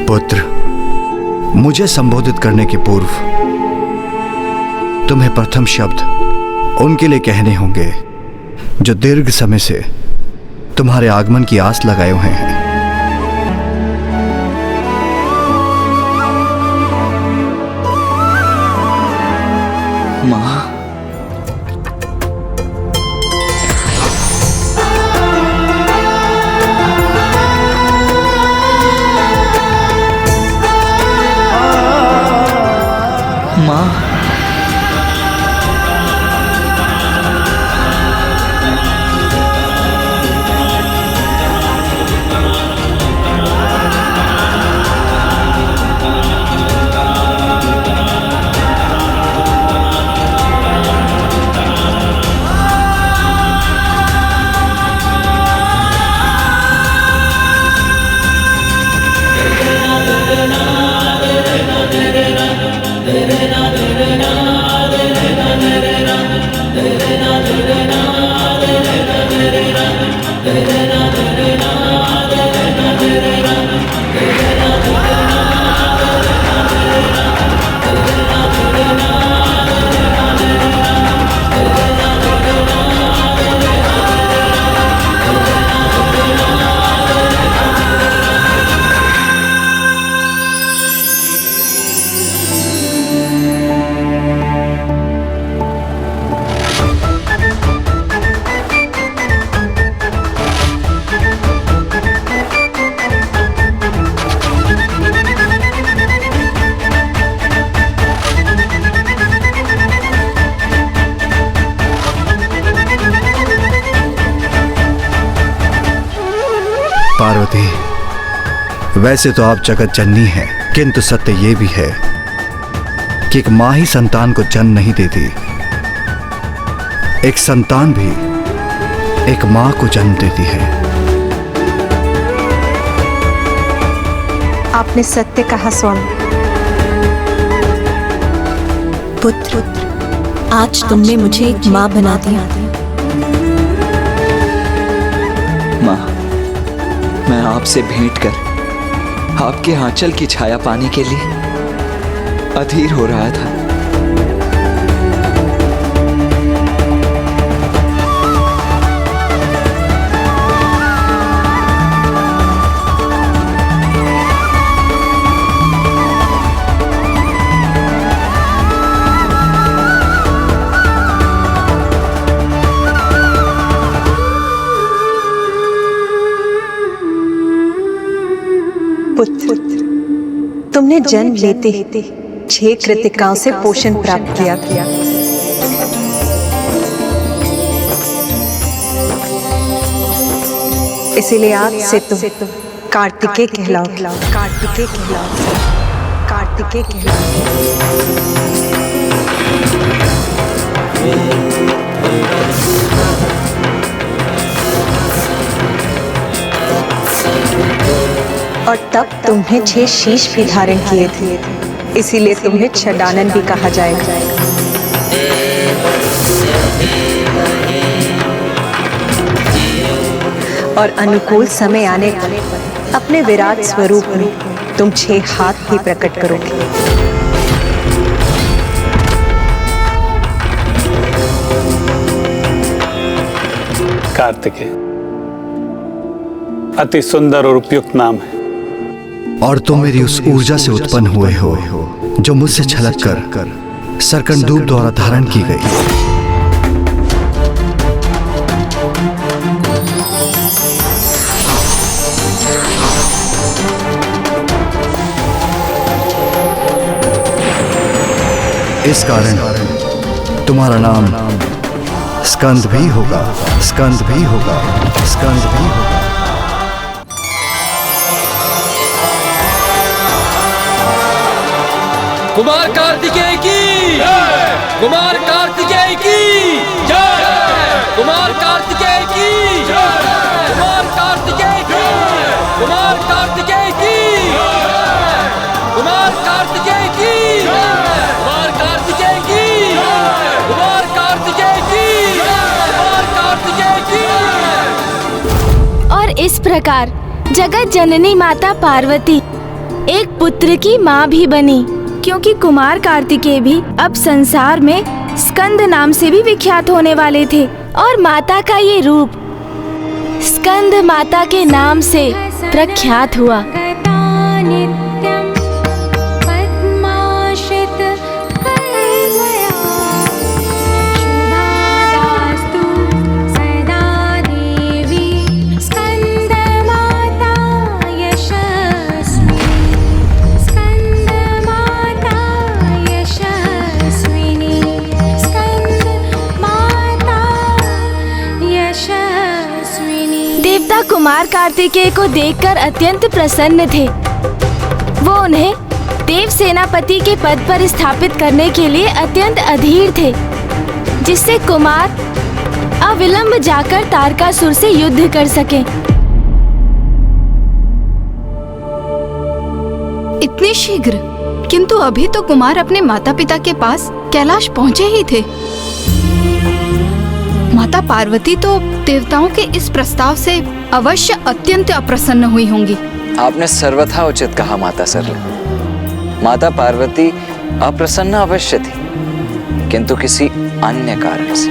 J: पुत्र, मुझे संबोधित करने के पूर्व तुम्हें प्रथम शब्द उनके लिए कहने होंगे जो दीर्घ समय से तुम्हारे आगमन की आस लगाए हुए हैं।
E: माँ, माँ,
J: पार्वती, वैसे तो आप जगत जननी हैं, किंतु सत्य ये भी है कि एक माँ ही संतान को जन्म नहीं देती, एक संतान भी एक माँ को जन्म देती है।
Q: आपने सत्य कहा स्वामी।
L: पुत्र, आज तुमने मुझे एक माँ बना दिया।
E: माँ, मैं आपसे भेंट कर आपके आंचल की छाया पाने के लिए अधीर हो रहा था।
Q: पुत्र, तुमने जन्म लेते ही 6 कृतिकाओं से पोषण प्राप्त किया। इसीलिए आज से तुम कार्तिकेय कहलाओ। कार्तिकेय कहलाओ। कार्तिकेय कहलाओ। और तब तुम्हें 6 शीश भी धारण किए थे, इसीलिए तुम्हें छदानन भी कहा जाएगा। और अनुकूल समय आने पर अपने विराट स्वरूप में तुम 6 हाथ भी प्रकट करोगे।
T: कार्तिकेय अति सुंदर और उपयुक्त नाम है।
J: और तुम मेरी उस ऊर्जा से उत्पन्न हुए हो जो मुझसे छलक कर सरकंदूप द्वारा धारण की गई। इस कारण तुम्हारा नाम स्कंद भी होगा, स्कंद भी होगा, स्कंद भी होगा।
R: कुमार कार्तिकेय की जय, कुमार कार्तिकेय की जय, कुमार कार्तिकेय की जय, कुमार कार्तिकेय की जय, कुमार कार्तिकेय की जय, कुमार कार्तिकेय की जय, कुमार कार्तिकेय की जय, कुमार कार्तिकेय की जय, कुमार कार्तिकेय की जय।
B: और इस प्रकार जगत जननी माता पार्वती एक पुत्र की माँ भी बनी, क्योंकि कुमार कार्तिकेय भी अब संसार में स्कंद नाम से भी विख्यात होने वाले थे। और माता का ये रूप स्कंद माता के नाम से प्रख्यात हुआ। देवता कुमार कार्तिकेय को देखकर अत्यंत प्रसन्न थे। वो उन्हें देव सेनापति के पद पर स्थापित करने के लिए अत्यंत अधीर थे, जिससे कुमार अविलंब जाकर तारकासुर से युद्ध कर सके।
D: इतने शीघ्र? किंतु अभी तो कुमार अपने माता पिता के पास कैलाश पहुंचे ही थे। माता पार्वती तो देवताओं के इस प्रस्ताव से अवश्य अत्यंत अप्रसन्न हुई होंगी।
C: आपने सर्वथा उचित कहा माता सरला। माता पार्वती अप्रसन्न अवश्य थी, किंतु किसी अन्य कारण से।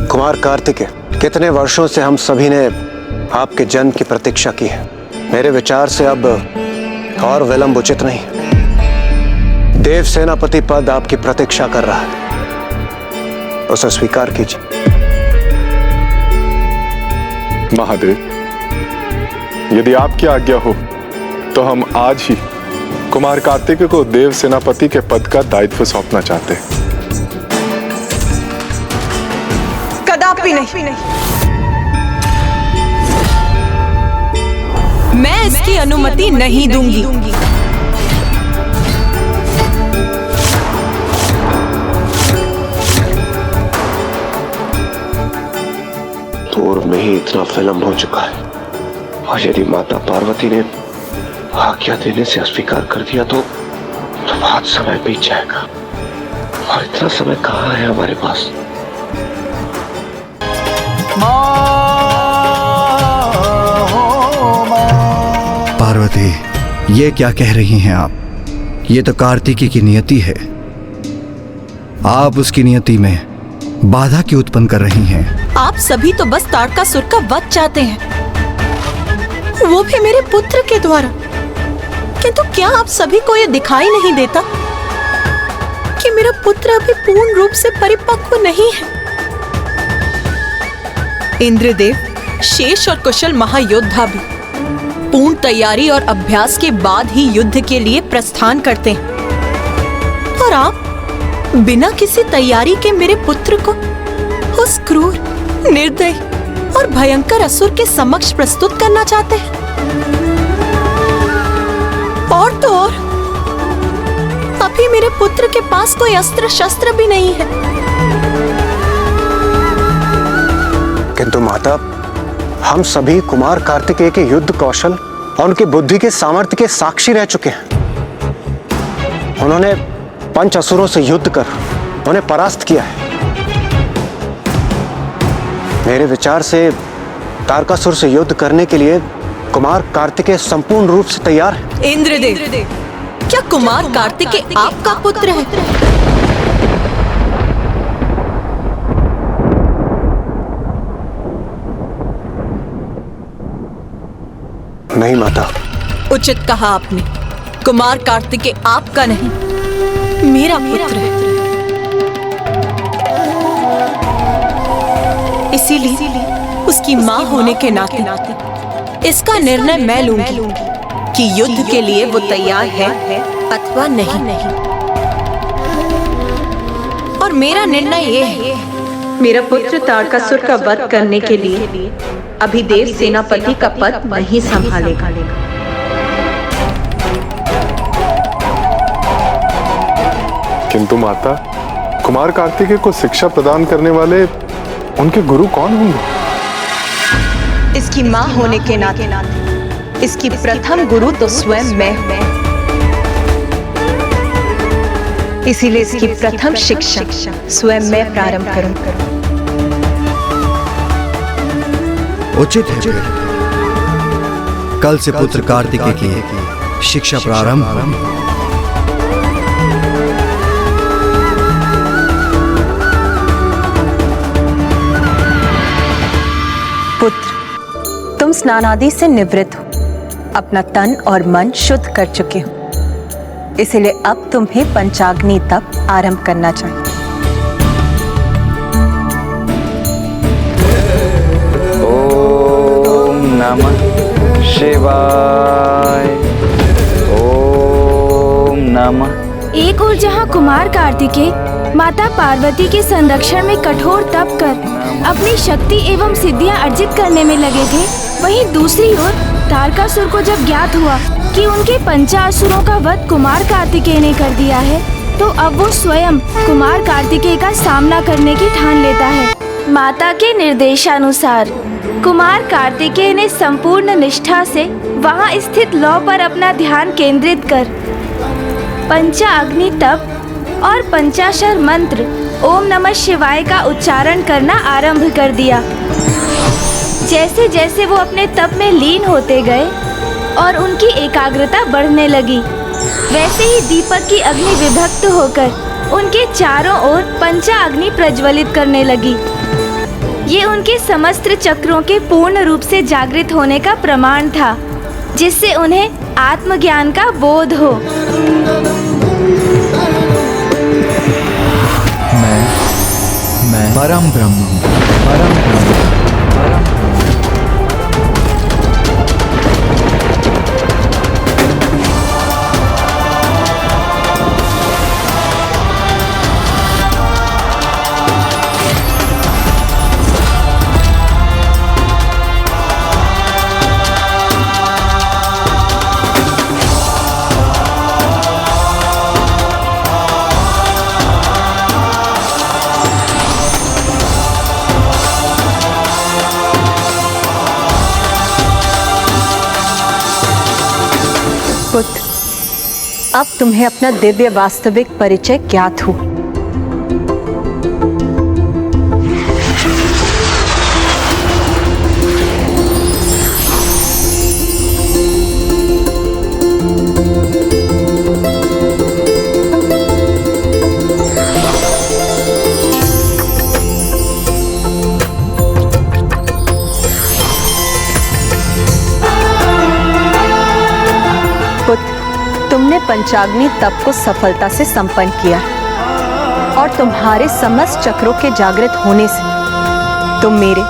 F: कुमार कार्तिकेय, कितने वर्षों से हम सभी ने आपके जन्म की प्रतीक्षा की है। मेरे विचार से अब और विलंब उचित नहीं। देव सेनापति पद आपकी प्रतीक्षा कर रहा है, उसे स्वीकार कीजिए।
O: महादेव, यदि आपकी आज्ञा हो तो हम आज ही कुमार कार्तिकेय को देव सेनापति के पद का दायित्व सौंपना चाहते हैं।
Q: कदापि नहीं। मैं इसकी अनुमति नहीं दूंगी।
F: पूर्व में ही इतना विलंब हो चुका है, और यदि माता पार्वती ने आज्ञा देने से अस्वीकार कर दिया तो बहुत समय बीत जाएगा, और इतना समय कहाँ है हमारे पास।
J: पार्वती, ये क्या कह रही हैं आप? ये तो कार्तिकी की नियति है। आप उसकी नियति में बाधा क्यों उत्पन्न कर रही हैं?
L: आप सभी तो बस तारकासुर का वध चाहते हैं, वो भी मेरे पुत्र के द्वारा। किंतु क्या आप सभी को ये दिखाई नहीं देता कि मेरा पुत्र अभी पूर्ण रूप से परिपक्व नहीं है? इंद्रदेव, शेष और कुशल महायोद्धा भी पूर्ण तैयारी और अभ्यास के बाद ही युद्ध के लिए प्रस्थान करते हैं, और आप बिना किसी तैयारी के मेरे पुत्र को उस क्रूर, निर्दयी और भयंकर असुर के समक्ष प्रस्तुत करना चाहते हैं। और तो और अभी मेरे पुत्र के पास कोई अस्त्र शस्त्र भी नहीं है।
F: किंतु माता, हम सभी कुमार कार्तिकेय के युद्ध कौशल और उनकी बुद्धि के सामर्थ्य के साक्षी रह चुके हैं। उन्होंने पंच असुरों से युद्ध कर उन्हें परास्त किया है। मेरे विचार से तारकासुर से युद्ध करने के लिए कुमार कार्तिकेय संपूर्ण रूप से तैयार है।
L: इंद्रदेव, क्या कुमार कार्तिकेय आपका पुत्र है?
F: नहीं माता।
L: उचित कहा आपने, कुमार कार्तिकेय आपका नहीं, मेरा पुत्र है। इसीलिए उसकी मां होने के नाते इसका निर्णय मैं लूंगी कि युद्ध के लिए वो तैयार है अथवा नहीं। और मेरा निर्णय ये है, मेरा पुत्र तारकासुर का वध करने के लिए अभी देव सेनापति का पद नहीं संभालेगा।
O: किंतु माता, कुमार कार्तिकेय को शिक्षा प्रदान करने वाले उनके गुरु कौन होंगे?
L: इसकी मां होने के नाते इसकी प्रथम गुरु तो स्वयं मैं हूं। इसीलिए इसकी प्रथम शिक्षा स्वयं मैं प्रारंभ करूं।
J: उचित है। कल से पुत्र कार्तिकेय की शिक्षा प्रारंभ।
L: पुत्र, तुम स्नानादि से निवृत्त हो, अपना तन और मन शुद्ध कर चुके हो, इसलिए अब तुम्हें पंचाग्नि तप आरंभ करना चाहिए।
C: ओम नमः शिवाय। ओम नमः।
B: एक और जहाँ कुमार कार्तिकेय माता पार्वती के संरक्षण में कठोर तप कर अपनी शक्ति एवं सिद्धियां अर्जित करने में लगे थे, वहीं दूसरी ओर तारकासुर को जब ज्ञात हुआ कि उनके पंचासुरों का वध कुमार कार्तिकेय ने कर दिया है, तो अब वो स्वयं कुमार कार्तिकेय का सामना करने की ठान लेता है। माता के निर्देशानुसार कुमार कार्तिकेय ने संपूर्ण निष्ठा से वहां स्थित लौ पर अपना ध्यान केंद्रित कर पंचाग्नि तप और पंचाक्षर मंत्र ओम नमः शिवाय का उच्चारण करना आरंभ कर दिया। जैसे जैसे वो अपने तप में लीन होते गए और उनकी एकाग्रता बढ़ने लगी, वैसे ही दीपक की अग्नि विभक्त होकर उनके चारों ओर पंचाग्नि प्रज्वलित करने लगी। ये उनके समस्त चक्रों के पूर्ण रूप से जागृत होने का प्रमाण था, जिससे उन्हें आत्मज्ञान का बोध हो।
E: मैं परम ब्रह्म हूँ, परम ब्रह्म।
Q: अब तुम्हें अपना दिव्य वास्तविक परिचय ज्ञात हो। तुमने पंचाग्नि तप को सफलता से संपन्न किया और तुम्हारे समस्त चक्रों के जागृत होने से तुम मेरे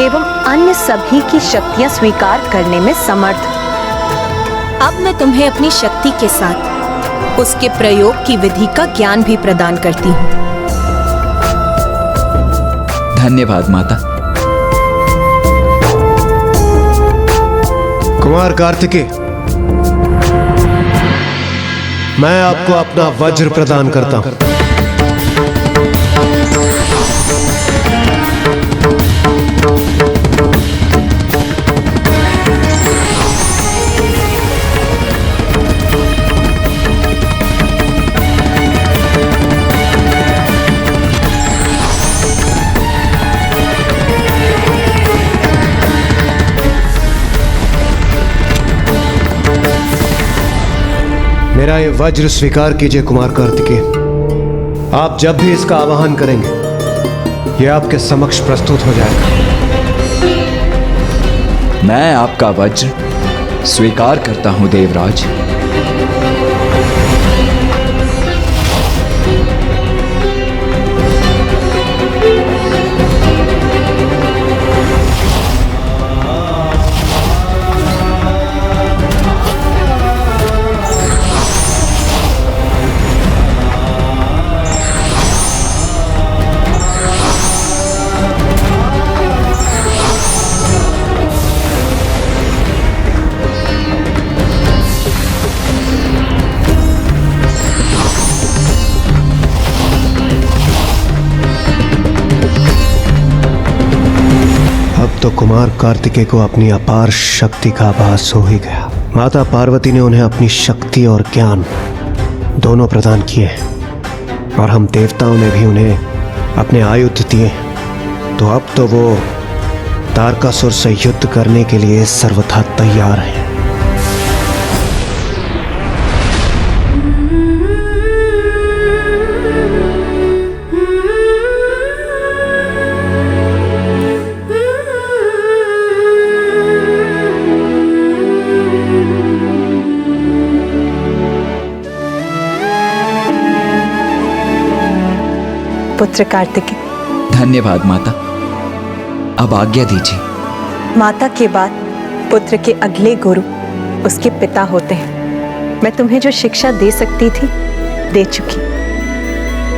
Q: एवं अन्य सभी की शक्तियां स्वीकार करने में समर्थ हो।
L: अब मैं तुम्हें अपनी शक्ति के साथ उसके प्रयोग की विधि का ज्ञान भी प्रदान करती हूँ।
E: धन्यवाद माता।
F: कुमार कार्तिकेय, मैं आपको अपना वज्र प्रदान करता हूं। मेरा ये वज्र स्वीकार कीजिए कुमार कार्तिकेय। आप जब भी इसका आवाहन करेंगे यह आपके समक्ष प्रस्तुत हो जाएगा।
E: मैं आपका वज्र स्वीकार करता हूं देवराज।
F: तो कुमार कार्तिकेय को अपनी अपार शक्ति का आभास हो ही गया। माता पार्वती ने उन्हें अपनी शक्ति और ज्ञान दोनों प्रदान किए और हम देवताओं ने भी उन्हें अपने आयुध दिए। तो अब तो वो तारकासुर से युद्ध करने के लिए सर्वथा तैयार हैं।
Q: पुत्र कार्तिकेय,
E: धन्यवाद माता। अब आज्ञा दीजिए।
Q: माता के बाद पुत्र के अगले गुरु उसके पिता होते हैं। मैं तुम्हें जो शिक्षा दे सकती थी दे चुकी।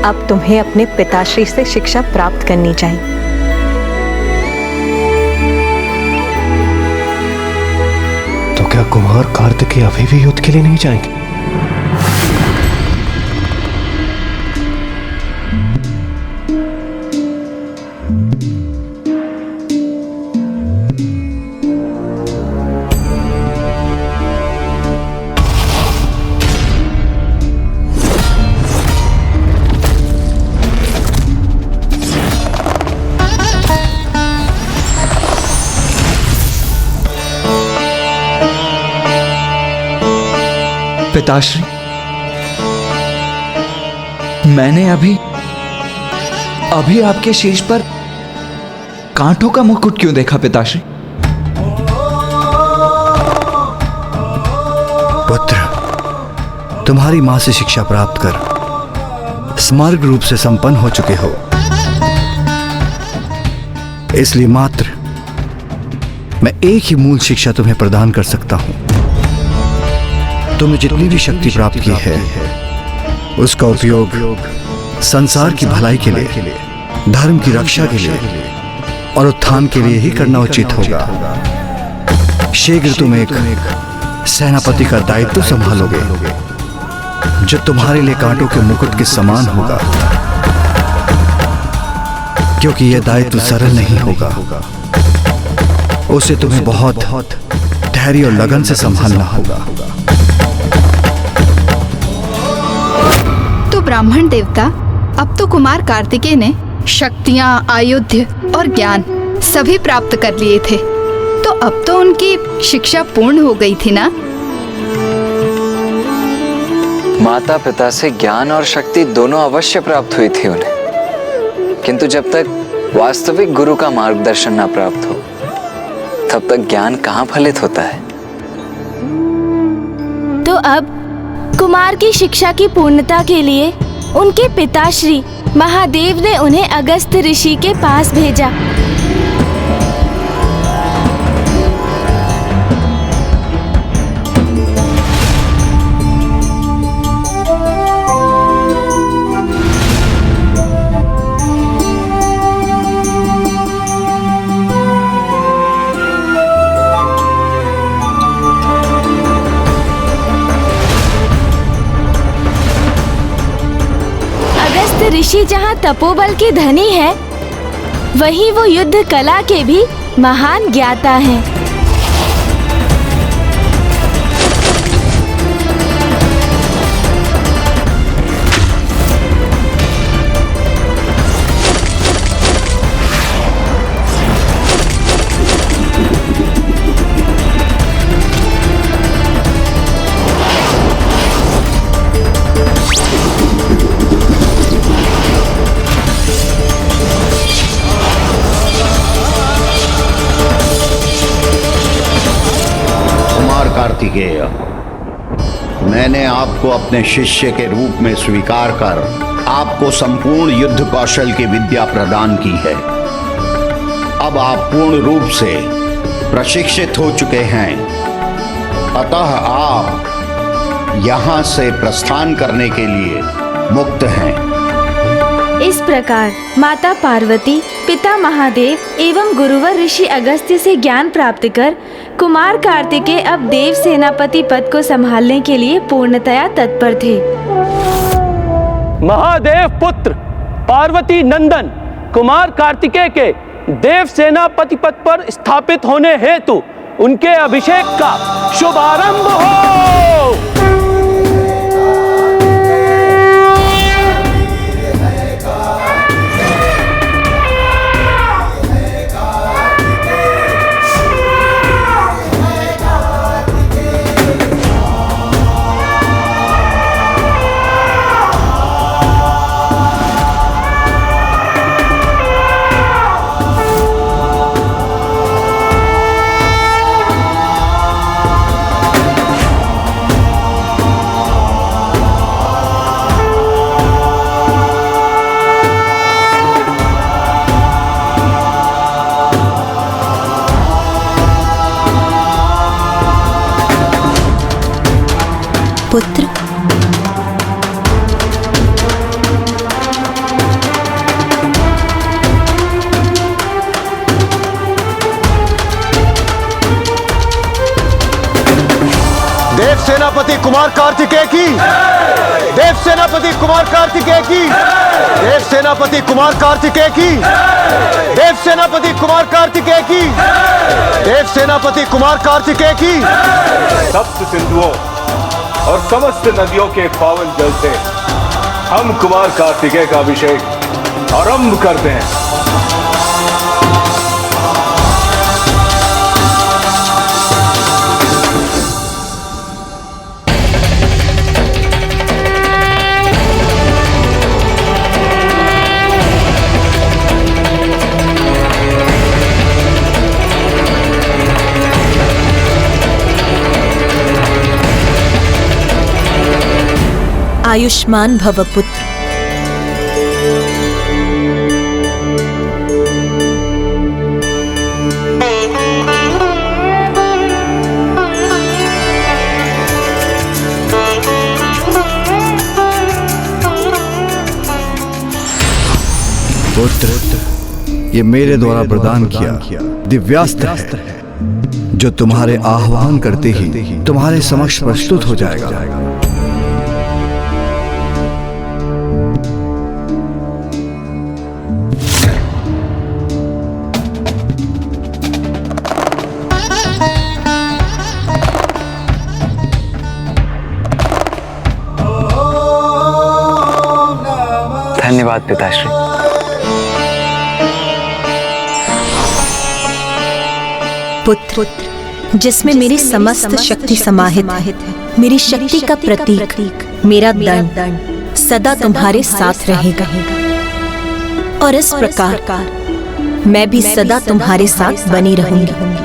Q: अब तुम्हें अपने पिताश्री से शिक्षा प्राप्त करनी चाहिए।
F: तो क्या कुमार कार्तिकेय अभी भी युद्ध के लिए नहीं जाएंगे?
E: पिताश्री, मैंने अभी आपके शीश पर कांटों का मुकुट क्यों देखा पिताश्री?
J: पुत्र, तुम्हारी मां से शिक्षा प्राप्त कर समग्र रूप से संपन्न हो चुके हो, इसलिए मात्र मैं एक ही मूल शिक्षा तुम्हें प्रदान कर सकता हूं। तुमने जितनी भी शक्ति प्राप्त की है उसका उपयोग संसार की भलाई के लिए, धर्म की रक्षा के लिए और उत्थान के लिए ही करना उचित होगा। शीघ्र तुम एक सेनापति का दायित्व संभालोगे जो तुम्हारे लिए कांटों के मुकुट के समान होगा, क्योंकि यह दायित्व सरल नहीं होगा। उसे तुम्हें बहुत धैर्य और लगन से संभालना होगा।
D: ब्राह्मण देवता, अब तो कुमार कार्तिकेय ने शक्तियाँ, आयुध्य और ज्ञान सभी प्राप्त कर लिए थे, तो अब तो उनकी शिक्षा पूर्ण हो गई थी ना?
C: माता पिता से ज्ञान और शक्ति दोनों अवश्य प्राप्त हुई थी उन्हें, किंतु जब तक वास्तविक गुरु का मार्गदर्शन ना प्राप्त हो तब तक ज्ञान कहाँ फलित होता है।
B: तो अब कुमार की शिक्षा की पूर्णता के लिए उनके पिताश्री महादेव ने उन्हें अगस्त ऋषि के पास भेजा। ऋषि जहाँ तपोबल के धनी है, वहीं वो युद्ध कला के भी महान ज्ञाता हैं।
A: कार्तिकेय, मैंने आपको अपने शिष्य के रूप में स्वीकार कर आपको संपूर्ण युद्ध कौशल की विद्या प्रदान की है। अब आप पूर्ण रूप से प्रशिक्षित हो चुके हैं, अतः आप यहाँ से प्रस्थान करने के लिए मुक्त हैं।
B: इस प्रकार माता पार्वती, पिता महादेव एवं गुरुवर ऋषि अगस्त्य से ज्ञान प्राप्त कर कुमार कार्तिकेय अब देव सेनापति पद को संभालने के लिए पूर्णतया तत्पर थे।
K: महादेव पुत्र पार्वती नंदन कुमार कार्तिकेय के देव सेनापति पद पर स्थापित होने हेतु उनके अभिषेक का शुभारंभ हो।
L: पुत्र,
F: देव सेनापति कुमार कार्तिकेय की, देव सेनापति कुमार कार्तिकेय की, देव सेनापति कुमार कार्तिकेय की, देव सेनापति कुमार कार्तिकेय की, देव सेनापति कुमार कार्तिकेय की।
O: सप्त सिंधुओं और समस्त नदियों के पावन जल से हम कुमार कार्तिकेय का अभिषेक आरंभ करते हैं।
L: आयुष्मान भव पुत्र।
J: पुत्र, ये मेरे द्वारा प्रदान किया दिव्यास्त्र है, जो तुम्हारे आह्वान करते ही तुम्हारे समक्ष प्रस्तुत हो जाएगा।
C: धन्यवाद पिताश्री।
L: पुत्र, जिसमें मेरी समस्त शक्ति समाहित है, मेरी शक्ति का प्रतीक मेरा दंड सदा तुम्हारे साथ रहेगा और इस प्रकार मैं भी सदा तुम्हारे साथ बनी रहूंगी।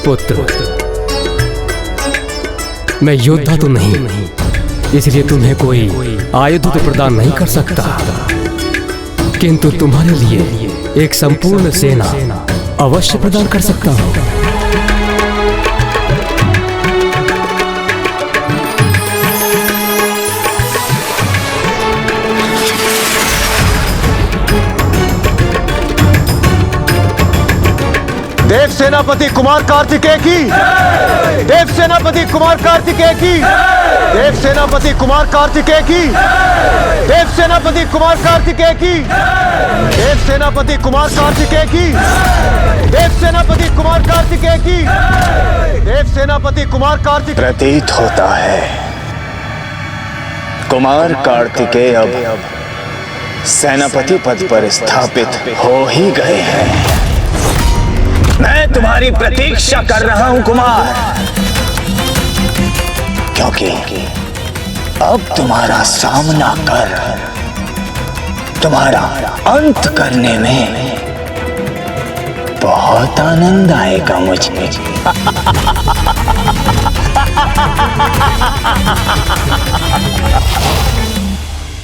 R: पुत्र, मैं योद्धा तो नहीं, इसलिए तुम्हें कोई आयुध तो प्रदान नहीं कर सकता, किंतु तुम्हारे लिए एक संपूर्ण सेना अवश्य प्रदान कर सकता हूं।
F: देव सेनापति कुमार कार्तिकेय की, देव सेनापति कुमार कार्तिकेय की, देव सेनापति कुमार कार्तिकेय की, देव सेनापति कुमार कार्तिकेय की, देव सेनापति कुमार कार्तिकेय की, देव सेनापति कुमार कार्तिकेय की, देव सेनापति कुमार कार्तिकेय।
M: प्रतीत होता है कुमार कार्तिकेय अब सेनापति पद पर स्थापित हो ही गए हैं। मैं तुम्हारी प्रतीक्षा कर रहा हूं कुमार, क्योंकि अब तुम्हारा सामना कर तुम्हारा अंत करने में बहुत आनंद आएगा मुझे।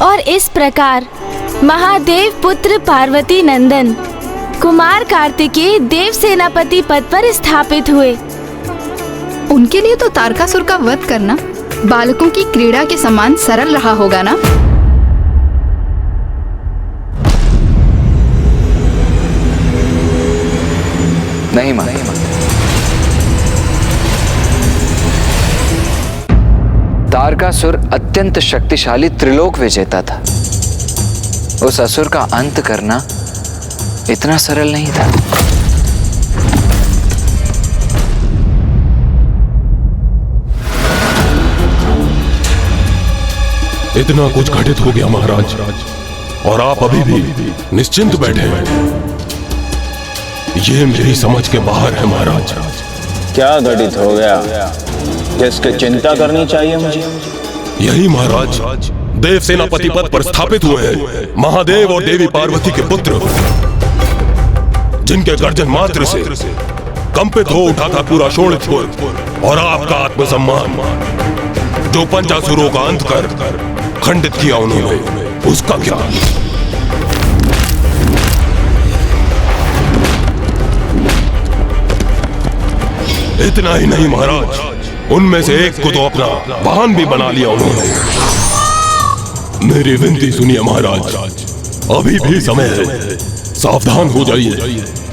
B: और इस प्रकार महादेव पुत्र पार्वती नंदन कुमार कार्तिकेय देव सेनापति पद पर स्थापित हुए।
D: उनके लिए तो तारकासुर का वध करना बालकों की क्रीड़ा के समान सरल रहा होगा ना?
C: नहीं मां, तारकासुर अत्यंत शक्तिशाली त्रिलोक विजेता था। उस असुर का अंत करना इतना सरल नहीं था।
P: इतना कुछ घटित हो गया महाराज, और आप अभी भी निश्चिंत बैठे हैं। ये मेरी समझ के बाहर है महाराज।
M: क्या घटित हो गया जिसकी चिंता करनी चाहिए मुझे?
P: यही महाराज, देव सेनापति पद पर स्थापित हुए हैं महादेव और देवी पार्वती के पुत्र, जिनके गर्जन मात्र से कंपित हो उठा था पूरा शोणितपुर। और आपका आत्मसम्मान जो पंचासुरों का अंत कर खंडित किया उन्होंने, उसका क्या? इतना ही नहीं महाराज, उनमें से एक को तो अपना वाहन भी बना लिया उन्होंने। मेरी विनती सुनिए महाराज, अभी भी समय है, सावधान हो जाइए,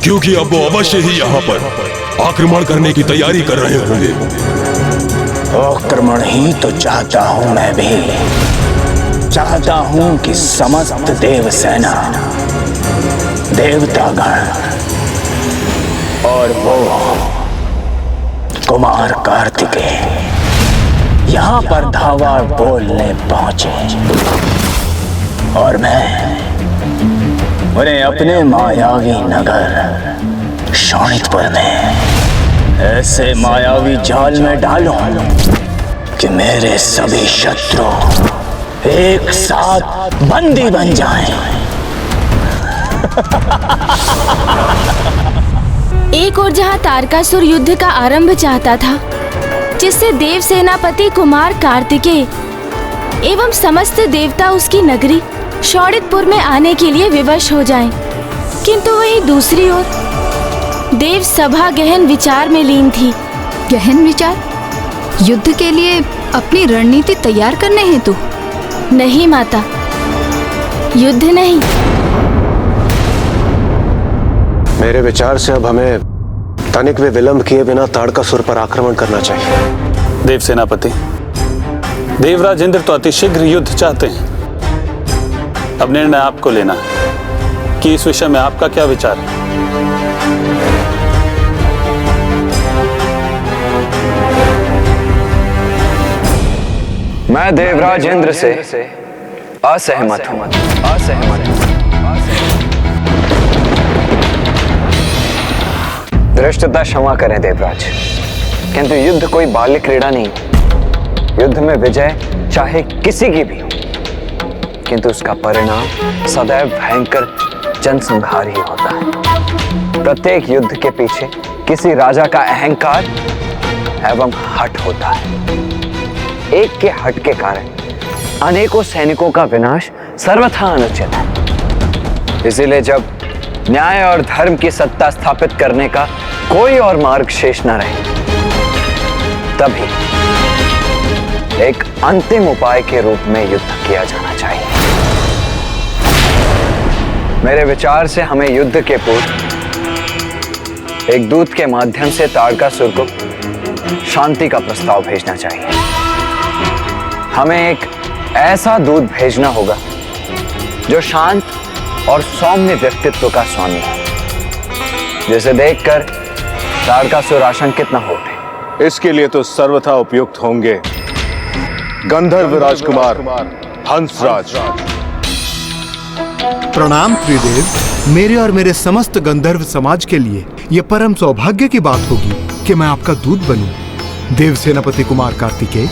P: क्योंकि अब वो अवश्य ही यहाँ पर आक्रमण करने की तैयारी कर रहे होंगे।
M: आक्रमण ही तो चाहता हूँ मैं भी। चाहता हूँ कि समस्त देव सेना, देवतागण और वो कुमार कार्तिकेय यहाँ पर धावा बोलने पहुंचे, और मैं उन्हें अपने मायावी नगर शोणितपुर में ऐसे मायावी जाल में डालूं कि मेरे सभी शत्रु एक साथ बंदी बन जाएं।
B: एक और जहां तारकासुर युद्ध का आरंभ चाहता था, जिससे देव सेनापति कुमार कार्तिकेय एवं समस्त देवता उसकी नगरी शोणितपुर में आने के लिए विवश हो जाएं, किंतु वहीं दूसरी ओर देव सभा गहन विचार में लीन थी।
D: गहन विचार? युद्ध के लिए अपनी रणनीति तैयार करने हेतु?
B: नहीं माता, युद्ध नहीं।
F: मेरे विचार से अब हमें तनिक भी विलंब किए बिना ताड़कासुर पर आक्रमण करना चाहिए।
T: देव सेनापति, देवराज इंद्र तो अतिशीघ्र युद्ध चाहते हैं। अब निर्णय आपको लेना है कि इस विषय में आपका क्या विचार है।
C: मैं देवराज इंद्र से असहमत हूं। धृष्टता क्षमा करें देवराज, किंतु युद्ध कोई बाल्य क्रीड़ा नहीं। युद्ध में विजय चाहे किसी की भी हो, किंतु उसका परिणाम सदैव भयंकर जनसंहार ही होता है। प्रत्येक युद्ध के पीछे किसी राजा का अहंकार एवं हठ होता है। एक के हठ के कारण अनेकों सैनिकों का विनाश सर्वथा अनुचित है। इसीलिए जब न्याय और धर्म की सत्ता स्थापित करने का कोई और मार्ग शेष न रहे, तभी एक अंतिम उपाय के रूप में युद्ध किया जाना चाहिए। मेरे विचार से हमें युद्ध के पूर्व एक दूत के माध्यम से ताड़कासुर को शांति का प्रस्ताव भेजना चाहिए। हमें एक ऐसा दूत भेजना होगा जो शांत और सौम्य व्यक्तित्व का स्वामी है, जिसे देखकर ताड़कासुर आशंकित न हो उठे।
I: इसके लिए तो सर्वथा उपयुक्त होंगे गंधर्व राजकुमार हंसराज।
J: प्रणाम त्रिदेव। मेरे और मेरे समस्त गंधर्व समाज के लिए यह परम सौभाग्य की बात होगी कि मैं आपका दूत बनूं। देव सेनापति कुमार कार्तिकेय।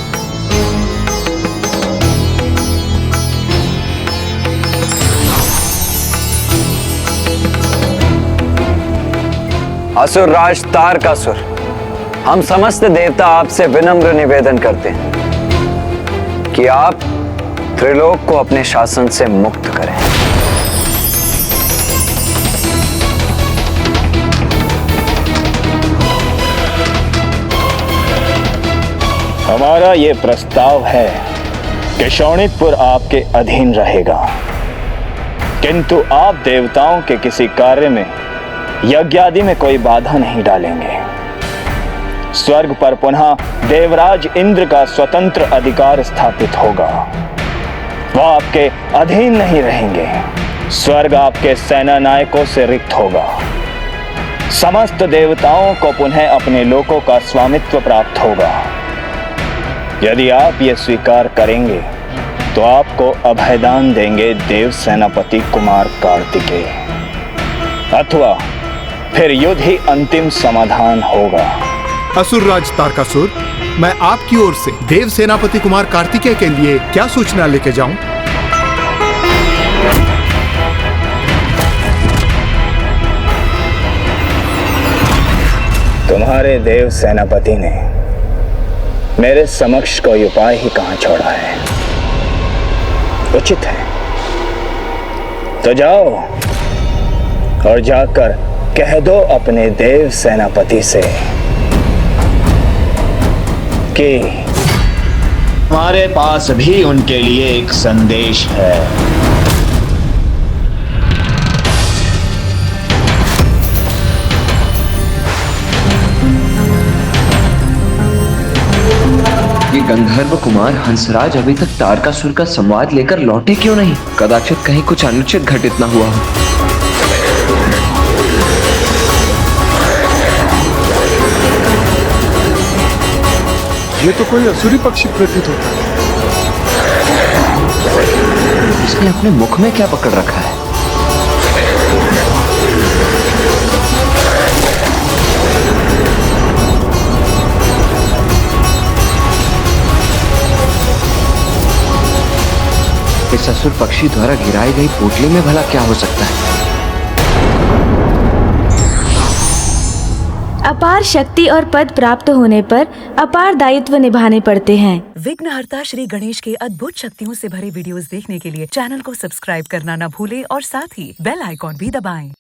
C: असुर राज तारकासुर, हम समस्त देवता आपसे विनम्र निवेदन करते हैं कि आप त्रिलोक को अपने शासन से मुक्त करें।
M: हमारा ये प्रस्ताव है कि शोणितपुर आपके अधीन रहेगा, किंतु आप देवताओं के किसी कार्य में यज्ञ आदि में कोई बाधा नहीं डालेंगे। स्वर्ग पर पुनः देवराज इंद्र का स्वतंत्र अधिकार स्थापित होगा। वह आपके अधीन नहीं रहेंगे। स्वर्ग आपके सेना नायकों से रिक्त होगा। समस्त देवताओं को पुनः अपने लोकों का स्वामित्व प्राप्त होगा। यदि आप ये स्वीकार करेंगे तो आपको अभयदान देंगे देव सेनापति कुमार कार्तिकेय, अथवा फिर युद्ध ही अंतिम समाधान होगा।
J: असुरराज तारकासुर, मैं आपकी ओर से देव सेनापति कुमार कार्तिकेय के लिए क्या सूचना लेके जाऊं?
M: तुम्हारे देव सेनापति ने मेरे समक्ष कोई उपाय ही कहां छोड़ा है। उचित है तो जाओ और जाकर कह दो अपने देव सेनापति से कि
U: हमारे पास भी उनके लिए एक संदेश है।
E: ये गंधर्व कुमार हंसराज अभी तक तारकासुर का संवाद लेकर लौटे क्यों नहीं? कदाचित कहीं कुछ अनुचित घटित न हुआ हो।
O: ये तो कोई असुरी पक्षी प्रतीत होता है।
E: इसने अपने मुख में क्या पकड़ रखा है? इस असुर पक्षी द्वारा गिराई गई पोटली में भला क्या हो सकता है?
B: अपार शक्ति और पद प्राप्त होने पर अपार दायित्व निभाने पड़ते हैं।
W: विघ्नहर्ता श्री गणेश के अद्भुत शक्तियों से भरे वीडियोस देखने के लिए चैनल को सब्सक्राइब करना न भूलें और साथ ही बेल आइकॉन भी दबाएं।